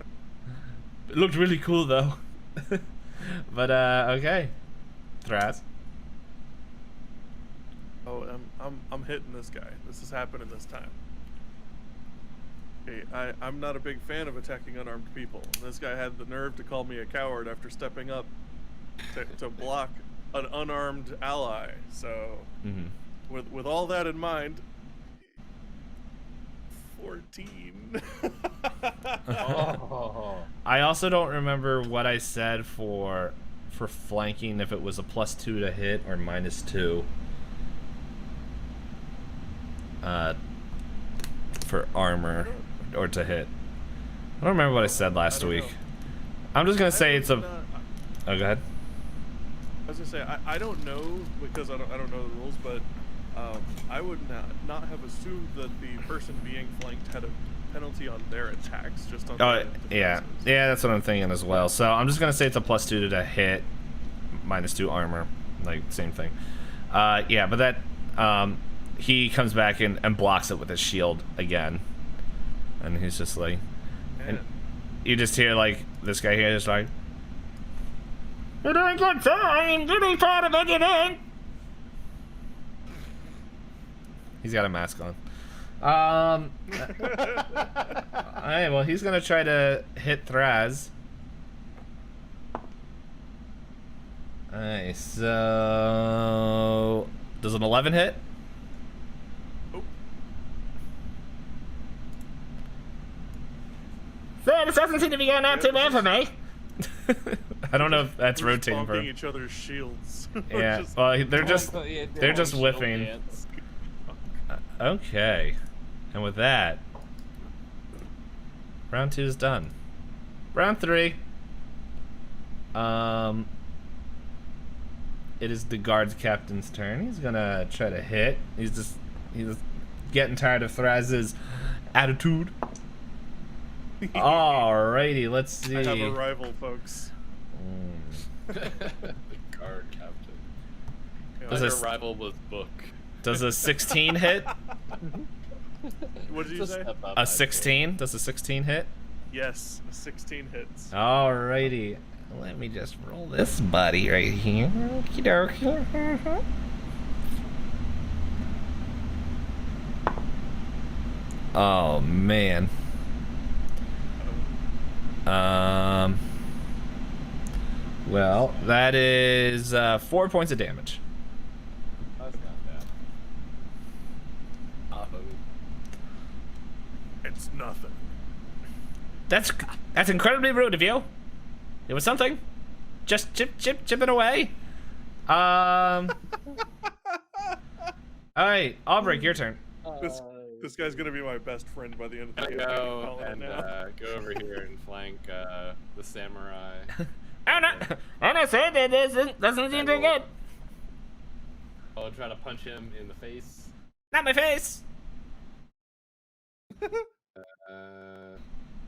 looked really cool though. But okay, Thras. Oh, I'm hitting this guy. This is happening this time. Hey, I'm not a big fan of attacking unarmed people. This guy had the nerve to call me a coward after stepping up to block an unarmed ally. So, with all that in mind, 14. Oh. I also don't remember what I said for flanking, if it was a +2 to hit or -2. For armor or to hit. I don't remember what I said last don't week. know. I'm just gonna say it's a. I Oh, go ahead. was gonna say I don't know because I don't know the rules, but I would not have assumed that the person being flanked had a penalty on their attacks, just on Oh, their yeah. defenses. Yeah, that's what I'm thinking as well. So I'm just going to say it's a +2 to hit, -2 armor. Like, same thing. Yeah, but that, he comes back and blocks it with his shield again. And he's just like, and you just hear, like, this guy here just like, "You're doing good, sir. I'm really proud of it, you did." He's got a mask on. Alright, well, he's gonna try to hit Thraz. Alright, so... Does an 11 hit? Oh. So, this doesn't seem to be going out too bad for me. I don't know if that's We're rotating for bonking him. each other's shields. Yeah, Just- well, they're just Yeah, they're just shield whiffing. dance. Okay, and with that, round 2 is done. Round 3. It is the guards captain's turn. He's gonna try to hit. He's getting tired of Thraz's attitude. Alrighty, let's see. I have a rival, folks. The guard captain. Does My this- rival was Book. Does a 16 hit? What did you Just say? step up, A I'd say. 16? Does a 16 hit? Yes, 16 hits. Alrighty. Let me just roll this buddy right here. Okie dokie. Oh man. Well, that is 4 points of damage. That's not bad. It's nothing. That's incredibly rude of you. It was something. Just chipping away. All right, Albrecht, your turn. This guy's gonna be my best friend by the end of the I game. go Calling it and now. go over here and flank the samurai. I'm not saying that this doesn't seem too good. I'll try to punch him in the face. Not my face.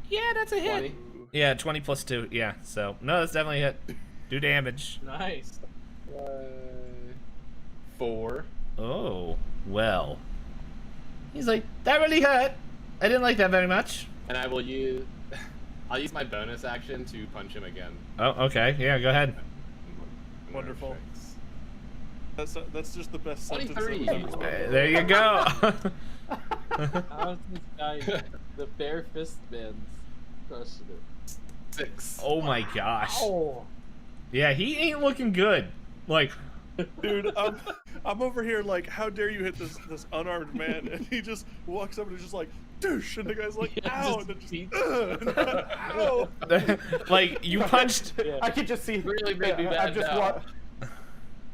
Yeah, that's a hit. 20. Yeah, 20 plus 2. Yeah, so no, that's definitely a hit. Do damage. Nice. 4. Oh, well. He's like, that really hurt. I didn't like that very much. And I'll use my bonus action to punch him again. Oh, okay. Yeah, go ahead. Wonderful. That's just the best sentence 23. that was ever There you go. How's this guy? The bare fist man's crushing it. 6. Oh my gosh. Oh. Yeah, he ain't looking good. Like, Dude, I'm over here like, how dare you hit this unarmed man? And he just walks up and is just like, douche, and the guy's like, Yeah, ow, just and then just, beats ow. like you punched. Yeah. I could just see. Really made me mad now.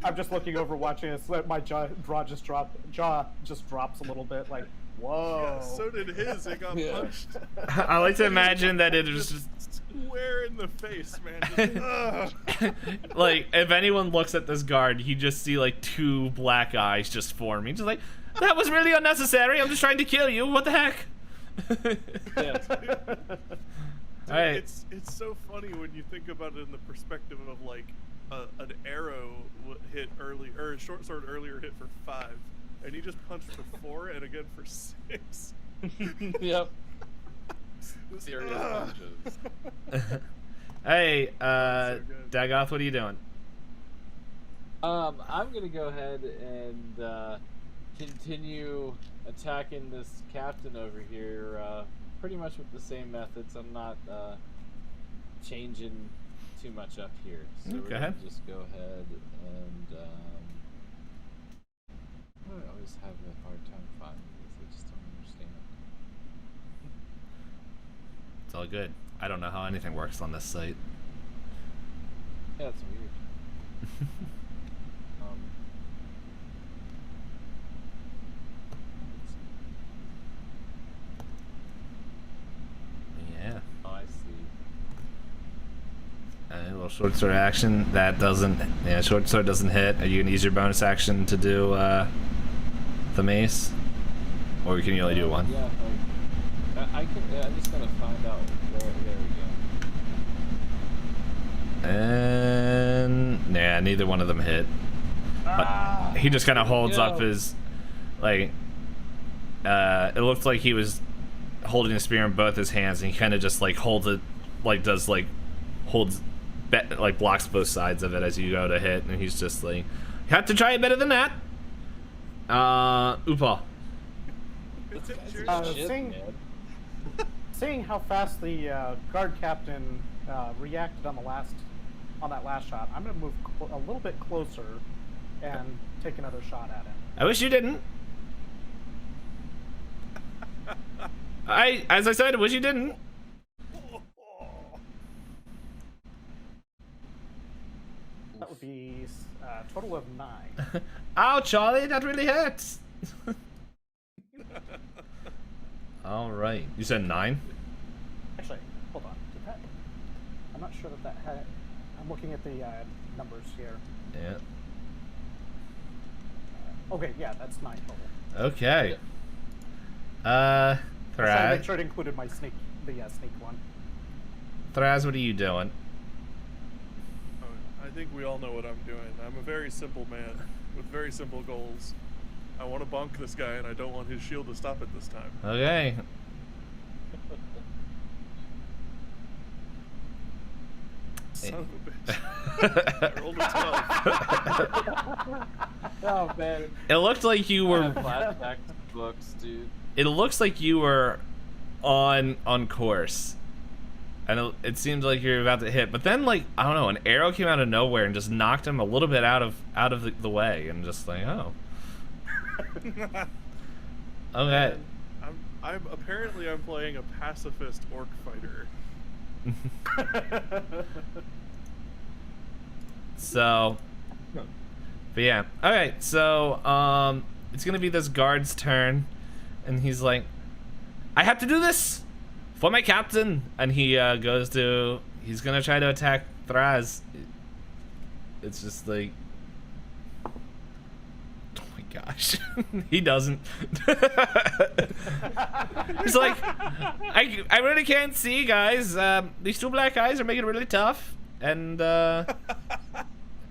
I'm just looking over, watching this. My jaw just drops a little bit. Like, whoa. Yeah, so did his. It got Yeah. punched I like to imagine that it was just square in the face, man. Just, like if anyone looks at this guard, you just see like 2 black eyes just form. He's just like, that was really unnecessary. I'm just trying to kill you. What the heck? Yeah. All right. It's so funny when you think about it in the perspective of like an arrow hit early, or a short sword earlier hit for 5, and he just punched for 4 and again for 6. Yep. Serious punches. Hey, so good. Dagoth, what are you doing? I'm gonna go ahead and continue attacking this captain over here, pretty much with the same methods. I'm not changing too much up here, so Go we're gonna ahead. just go ahead and I always have a hard time finding this. I just don't understand. It's all good. I don't know how anything works on this site. Yeah, it's weird. Yeah. Oh, I see. A little short sword action. That doesn't. Yeah, short sword doesn't hit. Are you gonna use your bonus action to do the mace? Or can you only do one? Yeah, I can. Yeah, I'm just gonna find out. There we go. And nah, neither one of them hit. But he just kind of holds up his, like, it looked like he was holding the spear in both his hands, and he kind of just like holds it, like does like holds, like blocks both sides of it as you go to hit, and he's just like, you have to try it better than that. Upa. It's it, cheers. Seeing how fast the guard captain reacted on that last shot, I'm gonna move a little bit closer and take another shot at him. I wish you didn't. As I said, I wish you didn't. That would be a total of 9. Ow, Charlie, that really hurts. All right, you said 9. Actually, hold on. Did that? I'm not sure that had. I'm looking at the numbers here. Yeah. Okay, yeah, that's 9 total. Okay. I make Thraz. sure it included my sneak one. Thraz, what are you doing? I think we all know what I'm doing. I'm a very simple man with very simple goals. I want to bonk this guy, and I don't want his shield to stop it this time. Okay. Son of a bitch. I rolled a 12. Oh man. It looked like you were. Flashback books, dude. It looks like you were on course, and it seemed like you were about to hit. But then, like, I don't know, an arrow came out of nowhere and just knocked him a little bit out of the way, and just like, oh. Okay. I'm apparently I'm playing a pacifist orc fighter. So, but yeah. Alright, so, it's gonna be this guard's turn, and he's like, I have to do this for my captain, and he he's gonna try to attack Thraz. It's just like, oh my gosh, he doesn't. He's like, I really can't see, guys. These two black eyes are making it really tough, and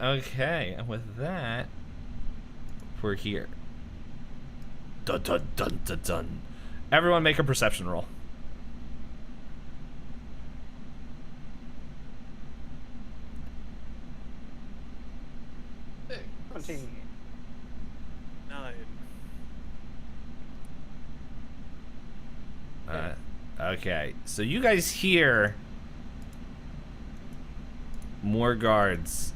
okay, and with that, we're here. Dun dun dun dun dun. Everyone make a perception roll. Hey, 17. 9. Okay, so you guys hear more guards,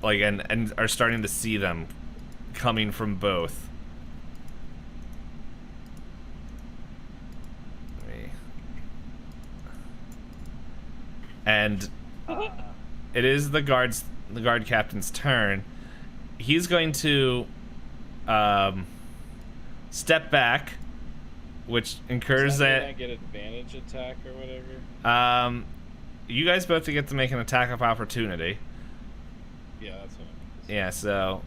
like, and are starting to see them coming from both. And it is the guard captain's turn. He's going to step back, which incurs that. that. I get advantage attack or whatever. You guys both get to make an attack of opportunity. Yeah, that's what. Yeah, so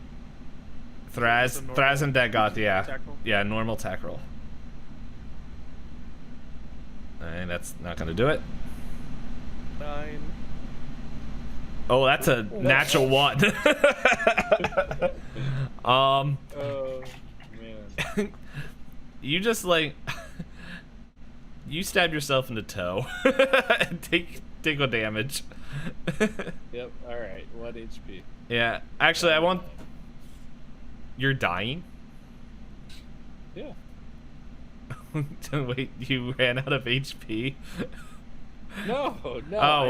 That's a Thraz and Dagoth, yeah, attack roll? yeah, normal attack roll. And that's not gonna do it. 9. Oh, that's a natural 1. Oh man. You just like you stab yourself in the toe and take a damage. Yep. All right. 1 HP. Yeah, actually, I want. You're dying. Yeah. Wait, you ran out of HP. No. Oh,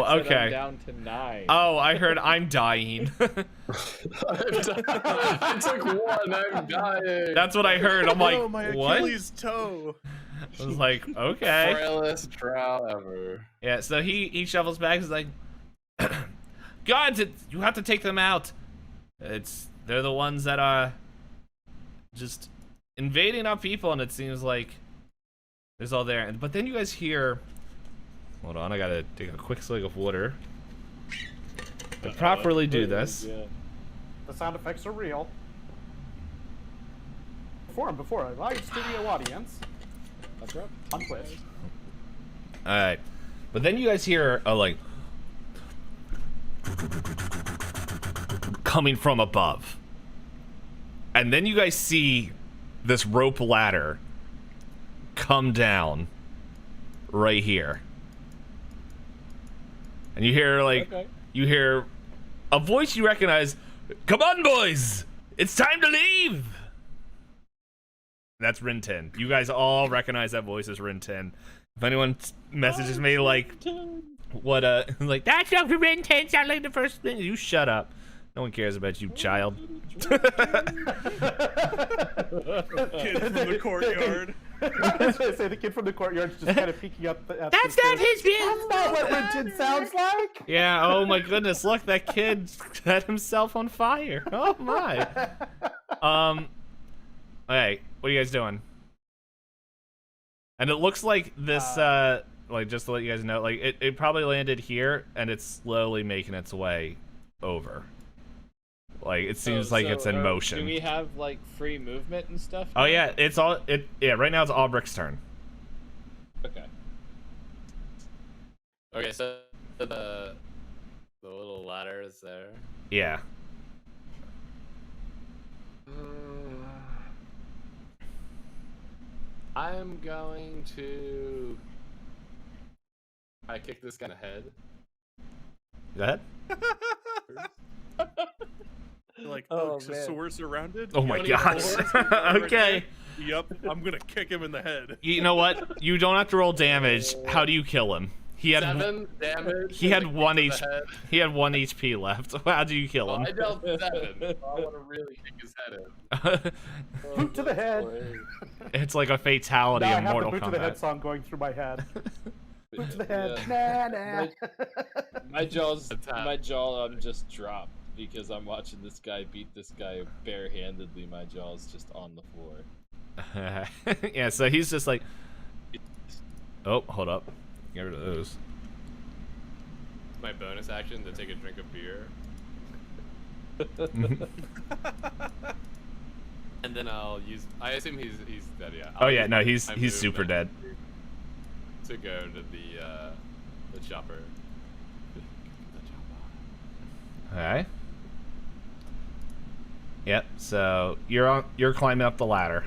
I said okay. I'm down to 9. Oh, I heard I'm dying. I took 1. I'm dying. That's what I heard. I'm like, oh, my what? Achilles toe. I was like, okay. Frailest trowel ever. Yeah, so he shovels back. He's like, guards, you have to take them out. They're the ones that are just invading our people, and it seems like there's all there. But then you guys hear. Hold on, I gotta take a quick swig of water to properly do this. Yeah. The sound effects are real. performed before a live studio audience That's right. on Twitch. All right, but then you guys hear a like coming from above, and then you guys see this rope ladder come down right here, and you hear like you hear a voice you recognize. Come on, boys! It's time to leave. That's Rin 10. You guys all recognize that voice as Rin 10. If anyone messages me like, what like that's not Rin 10 sound like the first thing, you shut up. No one cares about you, child. Kid from the courtyard. I was gonna say the kid from the courtyard's just kind of peeking up. At That's the not stairs. his business. That's not what Renton sounds like. Yeah. Oh my goodness. Look, that kid set himself on fire. Oh my. Hey, what are you guys doing? And it looks like this. Like just to let you guys know, like it probably landed here and it's slowly making its way over. Like it seems like it's in motion. Do we have like free movement and stuff? Oh yeah, it's all yeah, right now it's Albrick's turn. Okay. Okay, so the little ladder is there. Yeah. I'm going to. I kick this guy in the head. Go ahead. Like, Oh, so man. we're surrounded. Oh You my don't even gosh. know what's right Okay. there? Yep, I'm gonna kick him in the head. You know what? You don't have to roll damage. How do you kill him? He had 7 damage. he had with a kick 1 to the HP. head. He had 1 HP left. How do you kill Oh, him? I dealt 7. I want to really kick his head in. Boot to the head. It's like a fatality Now I in have Mortal the boot to the head Kombat. song going through my head. Boot to the head. Yeah. Nah, My jaw's Attack. my jaw just dropped because I'm watching this guy beat this guy barehandedly. My jaw's just on the floor. Yeah, so he's just like, oh, hold up, get rid of those. My bonus action to take a drink of beer. And then I'll use. I assume he's dead. Yeah. Oh I'll yeah, use no, my he's movement super dead. To go to the chopper. Okay. Yep. So you're climbing up the ladder.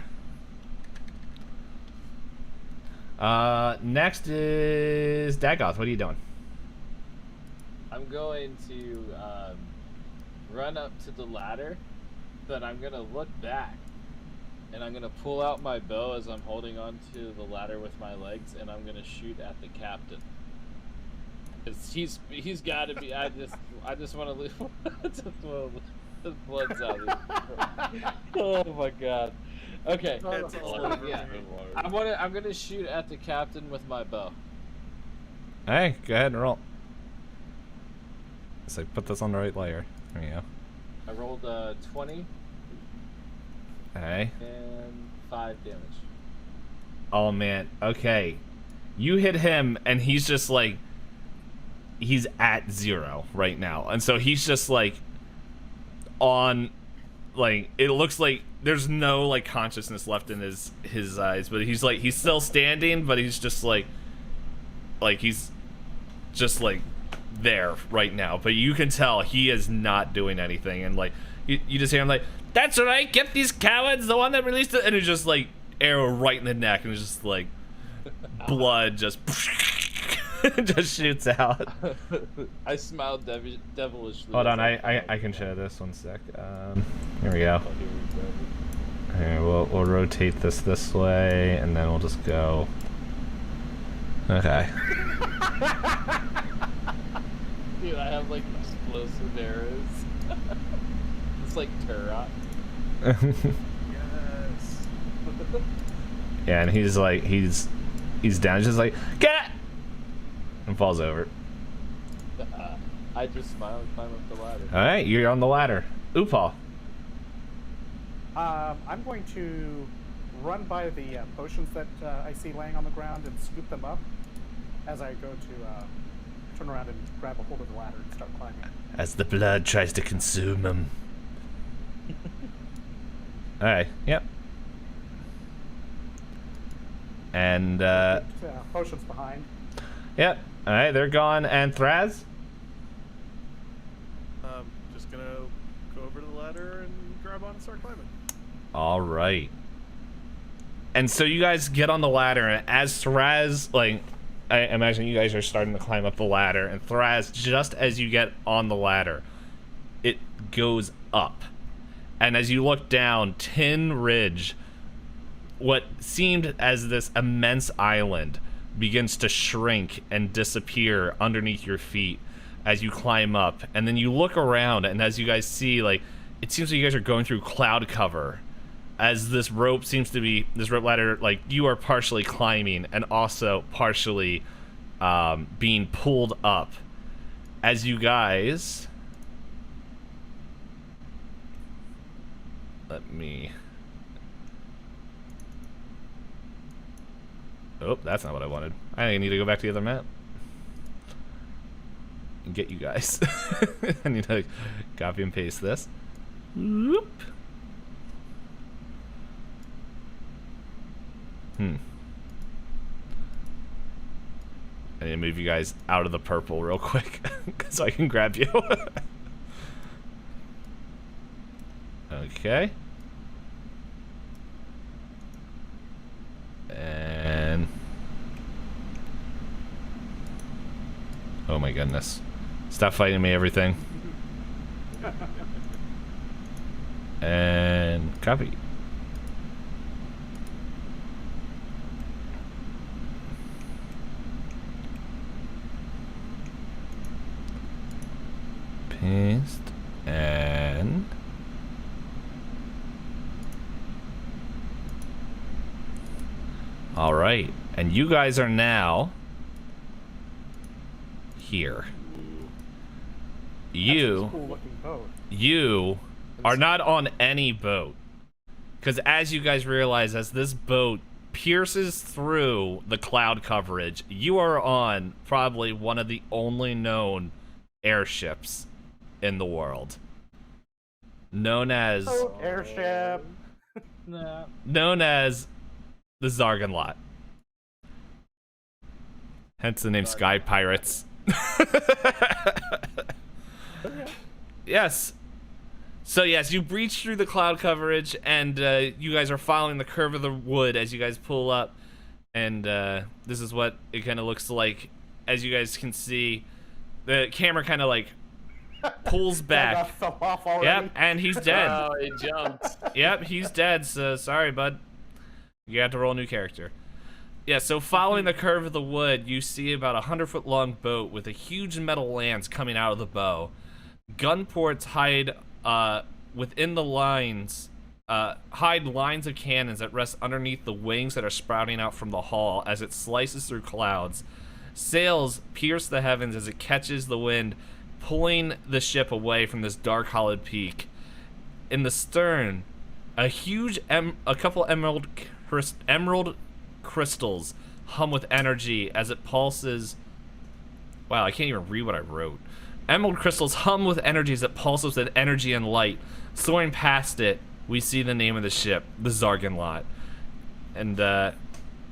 Next is Dagoth. What are you doing? I'm going to run up to the ladder, but I'm gonna look back, and I'm gonna pull out my bow as I'm holding on to the ladder with my legs, and I'm gonna shoot at the captain. Cause he's got to be. I just want to leave. The blood's out. Oh my god. Okay. That's all Yeah. I'm gonna shoot at the captain with my bow. Hey, go ahead and roll. So put this on the right layer. There you go. I rolled 20 Hey. and 5 damage. Oh man. Okay. You hit him, and he's just like, he's at 0 right now, and so he's just like on, like, it looks like there's no like consciousness left in his eyes, but he's like, he's still standing, but he's just like he's just like there right now, but you can tell he is not doing anything, and like you just hear him like, that's right, get these cowards, the one that released it, and it's just like arrow right in the neck, and it's just like blood just just shoots out. I smiled devilishly. Hold as on, I can show this 1 sec. Here we go. Here, we'll rotate this way, and then we'll just go. Okay. Dude, I have like explosive arrows. It's like Turok. Yes. Yeah, and he's like, he's down, he's just like, get it! And falls over. I just smile and climb up the ladder. Alright, you're on the ladder. Upal. I'm going to run by the potions that I see laying on the ground and scoop them up as I go to turn around and grab a hold of the ladder and start climbing. As the blood tries to consume him. Alright, yep. And Potions behind. yep. All right, they're gone. And Thraz. Just gonna go over to the ladder and grab on and start climbing. All right. And so you guys get on the ladder, and as Thraz, like, I imagine you guys are starting to climb up the ladder, and Thraz, just as you get on the ladder, it goes up. And as you look down, Tin Ridge, what seemed as this immense island, begins to shrink and disappear underneath your feet as you climb up. And then you look around, and as you guys see, like, it seems like you guys are going through cloud cover, as this rope ladder, like, you are partially climbing and also partially being pulled up. As you guys... Let me... Oh, that's not what I wanted. I need to go back to the other map. And get you guys. I need to copy and paste this. Whoop. I need to move you guys out of the purple real quick so I can grab you. Okay. And... oh my goodness. Stop fighting me, everything. And copy. Paste. And... all right, and you guys are now here. You are not on any boat, because as you guys realize, as this boat pierces through the cloud coverage, you are on probably one of the only known airships in the world, known as airship. known as the Zarganlot. Hence the name Sky Pirates. Yes. So yes, you breach through the cloud coverage, and you guys are following the curve of the wood as you guys pull up. And this is what it kind of looks like. As you guys can see, the camera kind of like pulls back. Fell off already. Yep, and he's dead. Oh, he jumped. Yep, he's dead, so sorry, bud. You have to roll a new character. Yeah, so following the curve of the wood, you see about a 100-foot long boat with a huge metal lance coming out of the bow. Gun ports hide within the lines, hide lines of cannons that rest underneath the wings that are sprouting out from the hull as it slices through clouds. Sails pierce the heavens as it catches the wind, pulling the ship away from this dark hollowed peak. In the stern, a couple emerald crystals hum with energy as it pulses. Wow, I can't even read what I wrote. Emerald crystals hum with energy as it pulses with energy and light. Soaring past it, we see the name of the ship, the Zarganlot. And, oh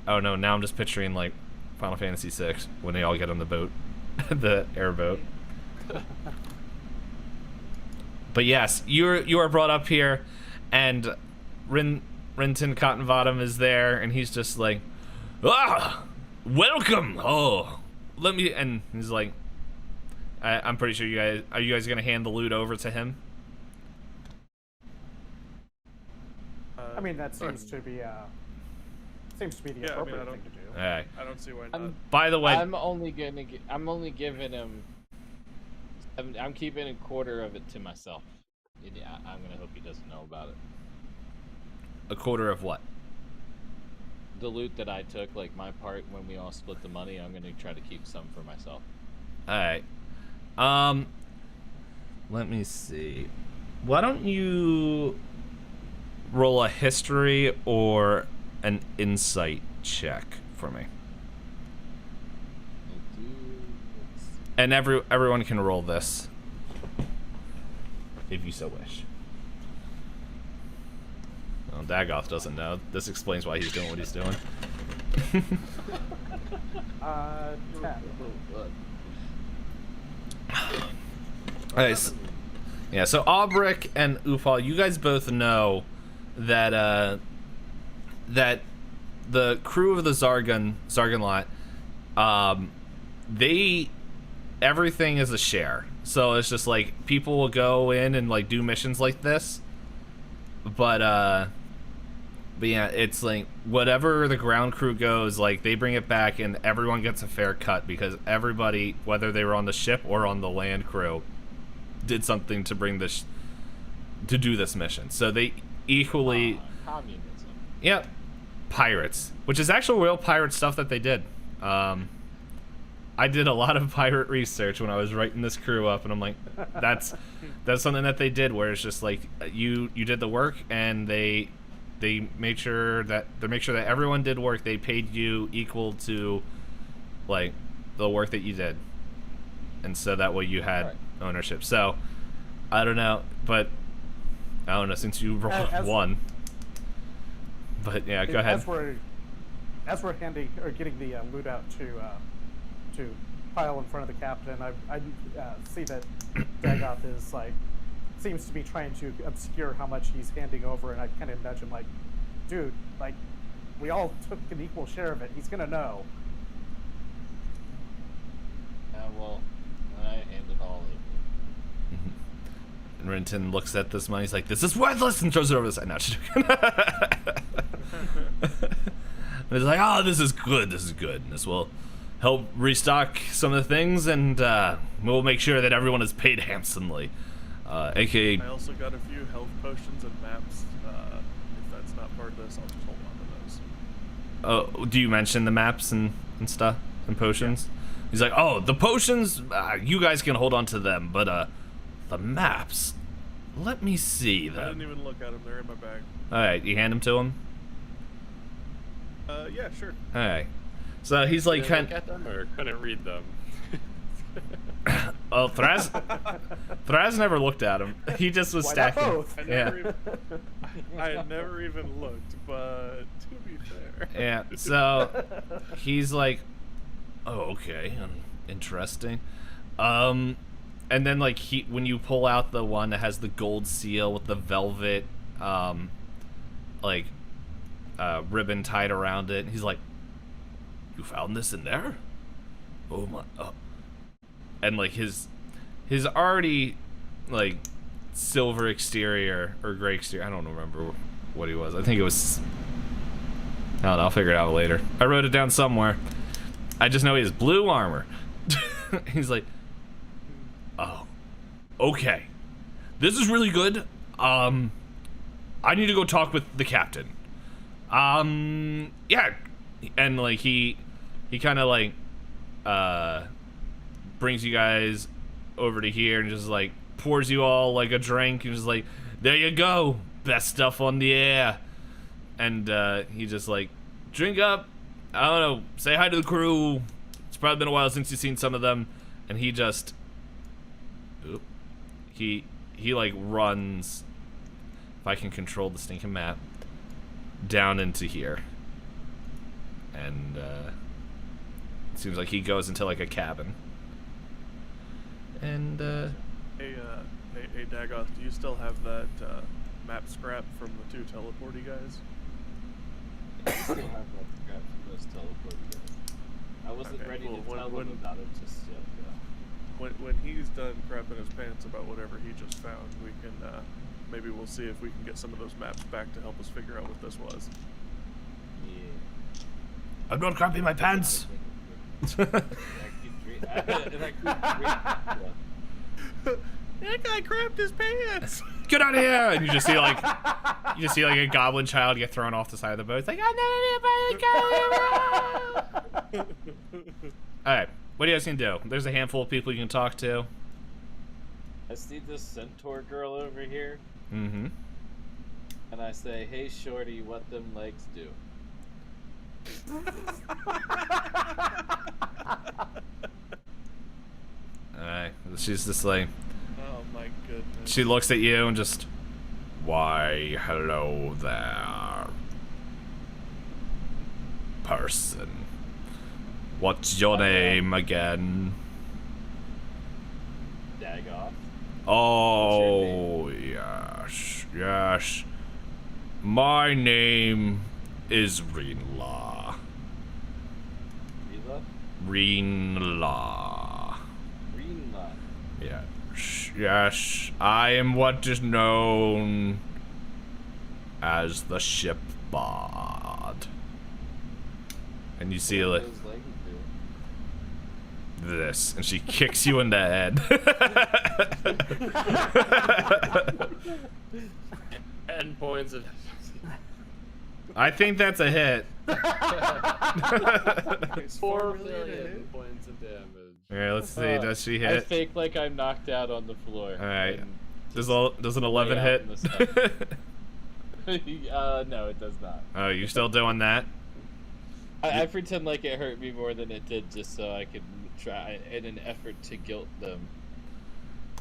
no, now I'm just picturing, like, Final Fantasy VI, when they all get on the boat. The airboat. But yes, you are brought up here, and Renton Cottonbottom is there, and he's just like, ah, welcome. Oh, let me. And he's like, I'm pretty sure are you guys gonna hand the loot over to him? I mean, that seems to be the appropriate thing to do. All right. I don't see why not. By the way, I'm only giving him. I'm keeping a quarter of it to myself. I'm gonna hope he doesn't know about it. a quarter of what? The loot that I took, like my part when we all split the money. I'm gonna try to keep some for myself. All right. Let me see. Why don't you roll a history or an insight check for me? And everyone can roll this, if you so wish. Well, Dagoth doesn't know. This explains why he's doing what he's doing. 10. Alright, yeah, so Aubric and Ufal, you guys both know that that the crew of the Zargan lot, everything is a share. So it's just like people will go in and like do missions like this, but yeah, it's like whatever the ground crew goes, like they bring it back and everyone gets a fair cut because everybody, whether they were on the ship or on the land crew, did something to bring this to do this mission. So they equally Communism. Yep. Pirates, which is actual real pirate stuff that they did. I did a lot of pirate research when I was writing this crew up, and I'm like, that's something that they did where it's just like you did the work and they made sure that everyone did work. They paid you equal to like the work that you did, and so that way you had ownership. So I don't know, but I don't know since you rolled one. But yeah, go ahead. As we're getting the loot out to pile in front of the captain, I see that Dagoth is like seems to be trying to obscure how much he's handing over, and I kind of nudge him like, dude, like we all took an equal share of it. He's gonna know. Well, I handed all of it. And Renton looks at this money. He's like, "This is worthless," and throws it over the side. No, just joking. And he's like, "Oh, this is good. This is good. And this will help restock some of the things, and we'll make sure that everyone is paid handsomely." AKA. I also got a few health potions and maps. If that's not part of this, I'll just hold on to those. Oh, do you mention the maps and stuff and potions? Yeah. He's like, "Oh, the potions, you guys can hold on to them, but the maps, let me see them." I didn't even look at them. They're in my bag. All right, you hand them to him. Yeah, sure. All right. So he's like, Did I look at them or couldn't read them? Oh, Thraz never looked at him. He just was Why stacking. not both? I had never even looked, but to be fair. Yeah. So he's like, "Oh, okay, interesting." And then like when you pull out the one that has the gold seal with the velvet, ribbon tied around it, he's like, "You found this in there? Oh my!" And like his already like silver exterior or gray exterior, I don't remember what he was. I think it was, I don't know, I'll figure it out later. I wrote it down somewhere. I just know he has blue armor. He's like, "Oh, okay, this is really good. I need to go talk with the captain." Yeah. And like he kind of like brings you guys over to here and just like pours you all like a drink and just like, "There you go, best stuff on the air." And he just like, "Drink up, I don't know, say hi to the crew. It's probably been a while since you've seen some of them." And he just he like runs, if I can control the stinking map, down into here. And it seems like he goes into like a cabin. And Hey, Dagoth, do you still have that map scrap from the two teleporty guys? I still have that scrap from those teleporting guys. I wasn't Okay, ready cool. to tell them about it just yet. When he's done crapping his pants about whatever he just found, we can maybe we'll see if we can get some of those maps back to help us figure out what this was. Yeah. I'm not crapping my pants. That guy crapped his pants. Get out of here! And you just see like a goblin child get thrown off the side of the boat. It's like, "I'm not anybody." All right, what do you guys can do? There's a handful of people you can talk to. I see this centaur girl over here, Mm-hmm. and I say, "Hey, shorty, what them legs do?" Alright, she's just like, Oh my goodness. she looks at you and just, "Why, hello there. person. What's your name again? Dagoth. Oh, yes. My name is Reenla. Rila? Reenla. Reenla. Yes. I am what is known as the ship bard. And you see What like does legs do? this, and she kicks you in the head. 10 points of. I think that's a hit. It's 4 million to million hit. points of damage. Alright, let's see. Does she I hit? fake like I'm knocked out on the floor. Alright. and Does just an 11 lay out hit? in the no, it does not. Oh, you still doing that? I pretend like it hurt me more than it did just so I could try in an effort to guilt them.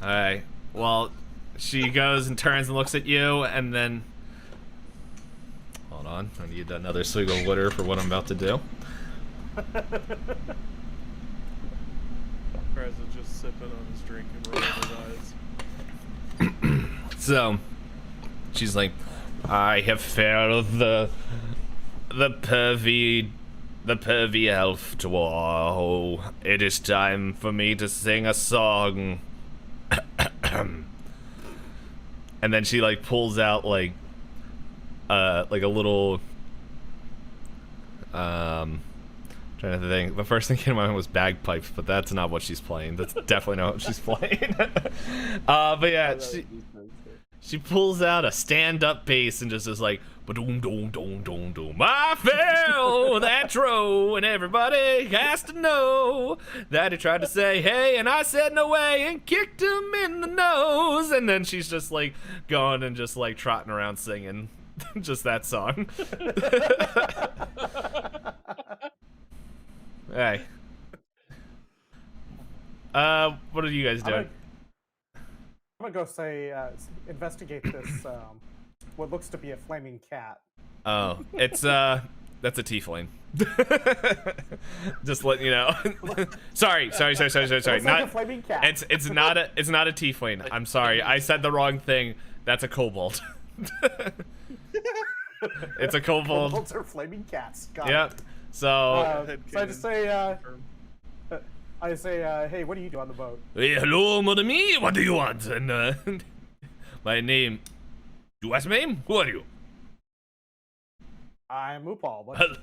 Alright. Well, she goes and turns and looks at you, and then... Hold on. I need another swig of water for what I'm about to do. Prez's just sipping on his drink and rolling his eyes. So, she's like, I have failed the pervy elf dwarf. It is time for me to sing a song. And then she like pulls out like a little trying to think. The first thing in my mind was bagpipes, but that's not what she's playing. That's definitely not what she's playing. But yeah, she pulls out a stand-up bass and just is like, ba-doom, doom, doom, doom, doom. I fell that row, and everybody has to know that he tried to say hey, and I said no way, and kicked him in the nose. And then she's just like going and just like trotting around singing just that song. Hey. What are you guys doing? I'm gonna go say, investigate this, what looks to be a flaming cat. Oh, it's that's a tiefling. Just letting you know. sorry. It's like Not a flaming cat. it's not a tiefling. I'm sorry. I said the wrong thing. That's a kobold. It's a kobold. Kobolds are flaming cats. Got Yep. it. So So I just say, hey, what do you do on the boat? hey, hello, mon ami. What do you want? And my name. You ask my name? Who are you? I'm Upal. Hello,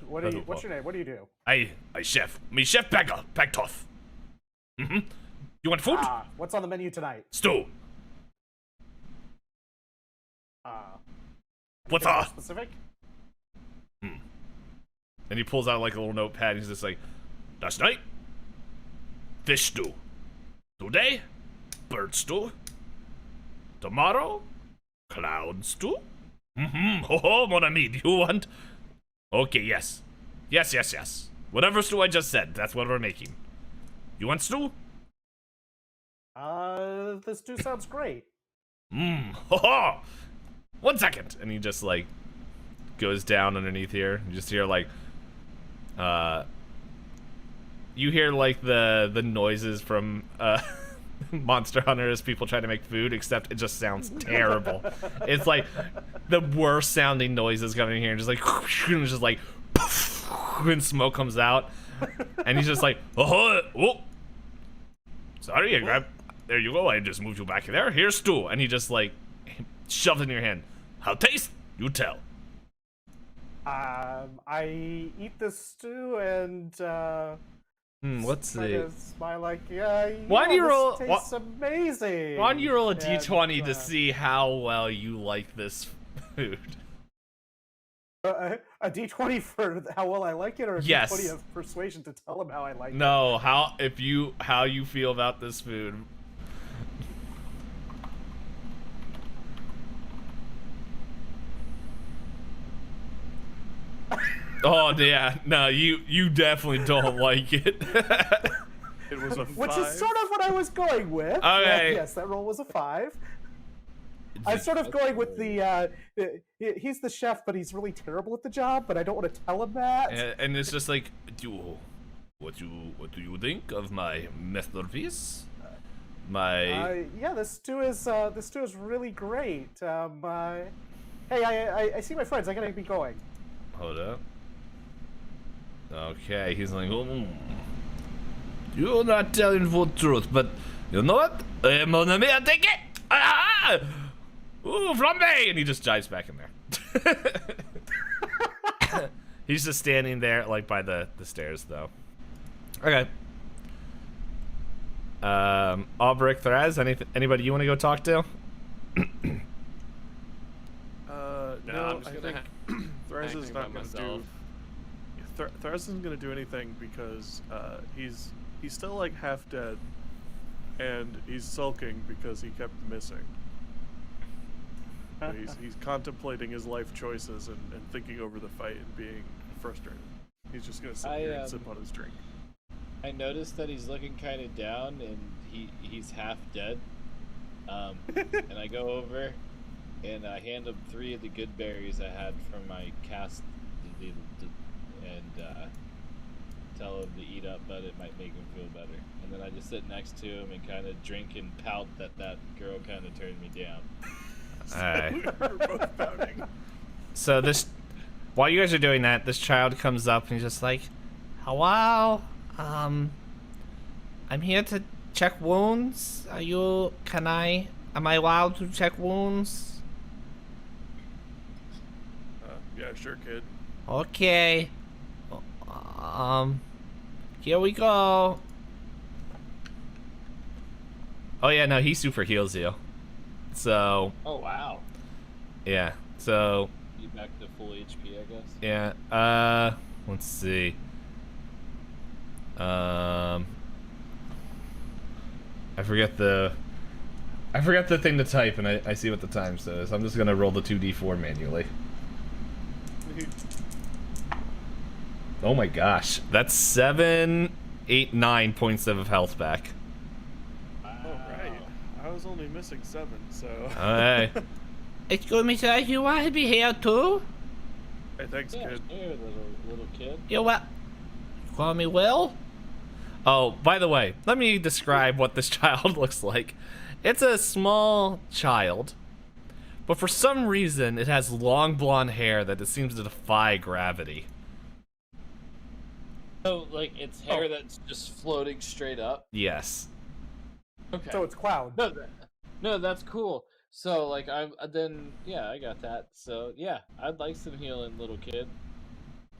What's your name? What do you do? I chef. Me chef Bagtoth. You want food? What's on the menu tonight? Stew. What's Anything more up? specific? And he pulls out like a little notepad and he's just like, last night, fish stew. Today, bird stew. Tomorrow, cloud stew. Ho, mon ami, do you want? Okay, yes. Yes. Whatever stew I just said, that's what we're making. You want stew? This stew sounds great. Ho. 1 second. And he just like goes down underneath here. You just hear like, you hear like the noises from Monster Hunters, people trying to make food, except it just sounds terrible. It's like the worst sounding noises coming in here, and just like, and just like, and smoke comes out, and he's just like, oh, sorry, I grabbed. There you go. I just moved you back there. Here's stew, and he just like shoves it in your hand. How taste? You tell. I eat this stew and Let's see. Smile like, yeah. Why do you roll? This tastes amazing. Why don't you roll a And, d20 to see how well you like this food? a d20 for how well I like it, or a Yes. d20 of persuasion to tell him how I like it? No, how you feel about this food. Oh yeah, no, you definitely don't like it. It was a 5. Which is sort of what I was going with. Okay. Yes, that roll was a 5. I'm sort of That's going with great. he's the chef, but he's really terrible at the job. But I don't want to tell him that. And it's just like, what do you think of my masterpiece? Yeah, this stew is really great. Hey, I see my friends. I gotta be going. Hold up. Okay, he's like, you're not telling full truth, but you know what? Mon ami, I'll take it. Ah! Ooh, flambe! And he just dives back in there. He's just standing there, like by the stairs, though. Okay. Albrecht, Therez, anybody you want to go talk to? No, I'm just I gonna think Therese think is about not going to myself. do. Therese isn't going to do anything because he's still like half dead, and he's sulking because he kept missing. So he's contemplating his life choices and thinking over the fight and being frustrated. He's just going to sit here and sip on his drink. I noticed that he's looking kind of down, and he's half dead. And I go over, and I hand him 3 of the good berries I had from my cast, and tell him to eat up, but it might make him feel better. And then I just sit next to him and kind of drink and pout that girl kind of turned me down. Alright. We're both pouting. So while you guys are doing that, this child comes up and he's just like, hello, I'm here to check wounds. Am I allowed to check wounds? Yeah, sure, kid. Okay. Here we go. Oh yeah, no, he super heals you. So, Oh wow! yeah. So, You back to full HP, I guess. yeah. Let's see. I forget the thing to type, and I see what the time says. I'm just gonna roll the 2d4 manually. Oh my gosh, that's 7, 8, 9 points of health back. Oh, right. I was only missing 7, so. Alright. Excuse me, sir, you want to be here too? Hey, thanks, Yeah, kid. sure, little kid. You what? Call me Will? Oh, by the way, let me describe what this child looks like. It's a small child, but for some reason it has long blonde hair that it seems to defy gravity. So like it's hair that's just floating straight up. Yes. Okay. So it's Cloud. No, that's cool. So like I got that. So yeah, I'd like some healing, little kid.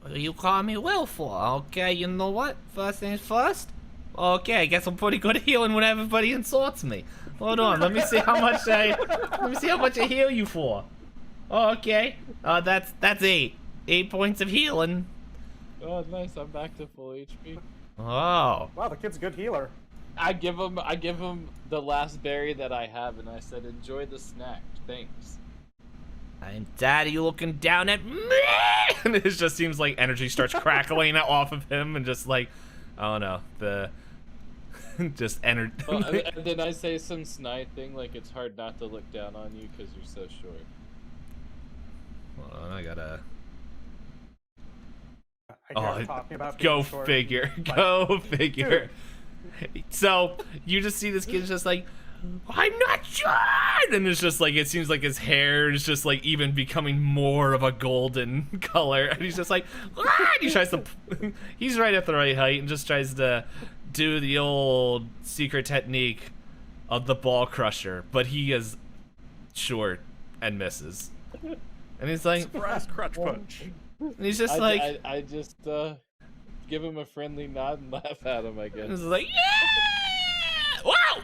You call me Will for? Okay, you know what? First things first. Okay, I guess I'm pretty good at healing when everybody insults me. Hold on, let me see how much I heal you for. Oh, okay. That's 8. 8 points of healing. Oh, nice! I'm back to full HP. Oh. Wow, the kid's a good healer. I give him the last berry that I have, and I said, "Enjoy the snack. Thanks." I'm Daddy, you looking down at me? And it just seems like energy starts crackling off of him, and just like, I don't know, just energy. Well, and then I say some snide thing like it's hard not to look down on you because you're so short. Hold on, I gotta. I can't talk about being Go short. figure. Like, Go figure. So you just see this kid's just like, I'm not sure, and it's just like it seems like his hair is just like even becoming more of a golden color, and he's just like, ah! And he tries to, he's right at the right height and just tries to do the old secret technique of the ball crusher, but he is short and misses, and he's like, Surprise crutch punch. and he's just like, I just give him a friendly nod and laugh at him, I guess. he's like, yeah, wow.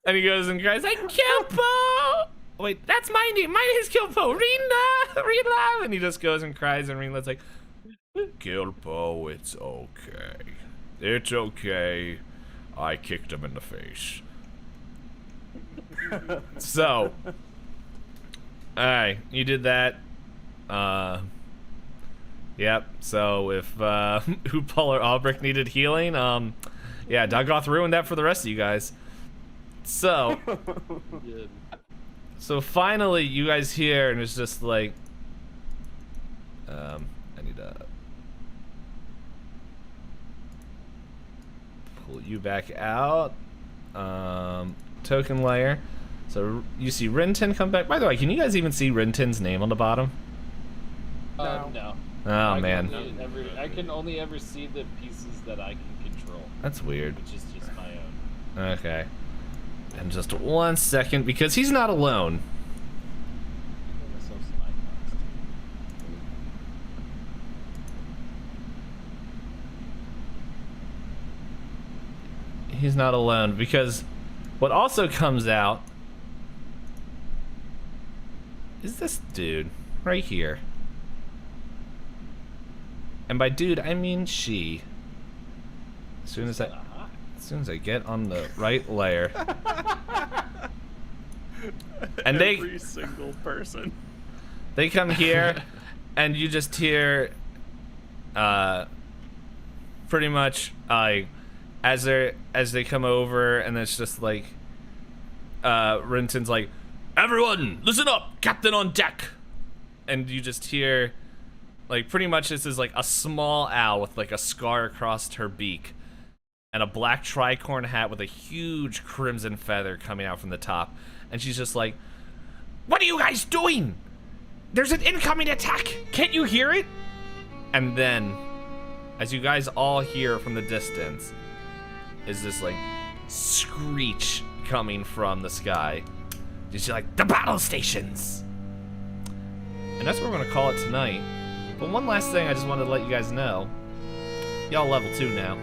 And he goes and cries like, Kilpo! Wait, that's my name. My name is Kilpo. Rina! And he just goes and cries, and Rina's like, Kilpo, it's okay. It's okay. I kicked him in the face. So, alright, you did that. Yep. So if Hoopal or Albrick needed healing, yeah, Dagoth ruined that for the rest of you guys. So, Good. so finally, you guys hear, and it's just like, I need to pull you back out. Token layer. So you see Rintin come back. By the way, can you guys even see Rintin's name on the bottom? No. Oh man, I can only ever see the pieces that I can control, that's weird. which is just my own. Okay. And just 1 second, because he's not alone. Get myself some icons, too. He's not alone, because what also comes out is this dude right here. And by dude, I mean she. As soon as I get on the right layer. And Every single person. they come here, and you just hear, pretty much, as they come over, and it's just like, Rinton's like, everyone, listen up, captain on deck. And you just hear, like, pretty much this is like a small owl with like a scar across her beak, and a black tricorn hat with a huge crimson feather coming out from the top. And she's just like, what are you guys doing? There's an incoming attack! Can't you hear it? And then, as you guys all hear from the distance, is this like screech coming from the sky. You see like, the battle stations! And that's what we're gonna call it tonight. But one last thing I just wanted to let you guys know. Y'all level 2 now.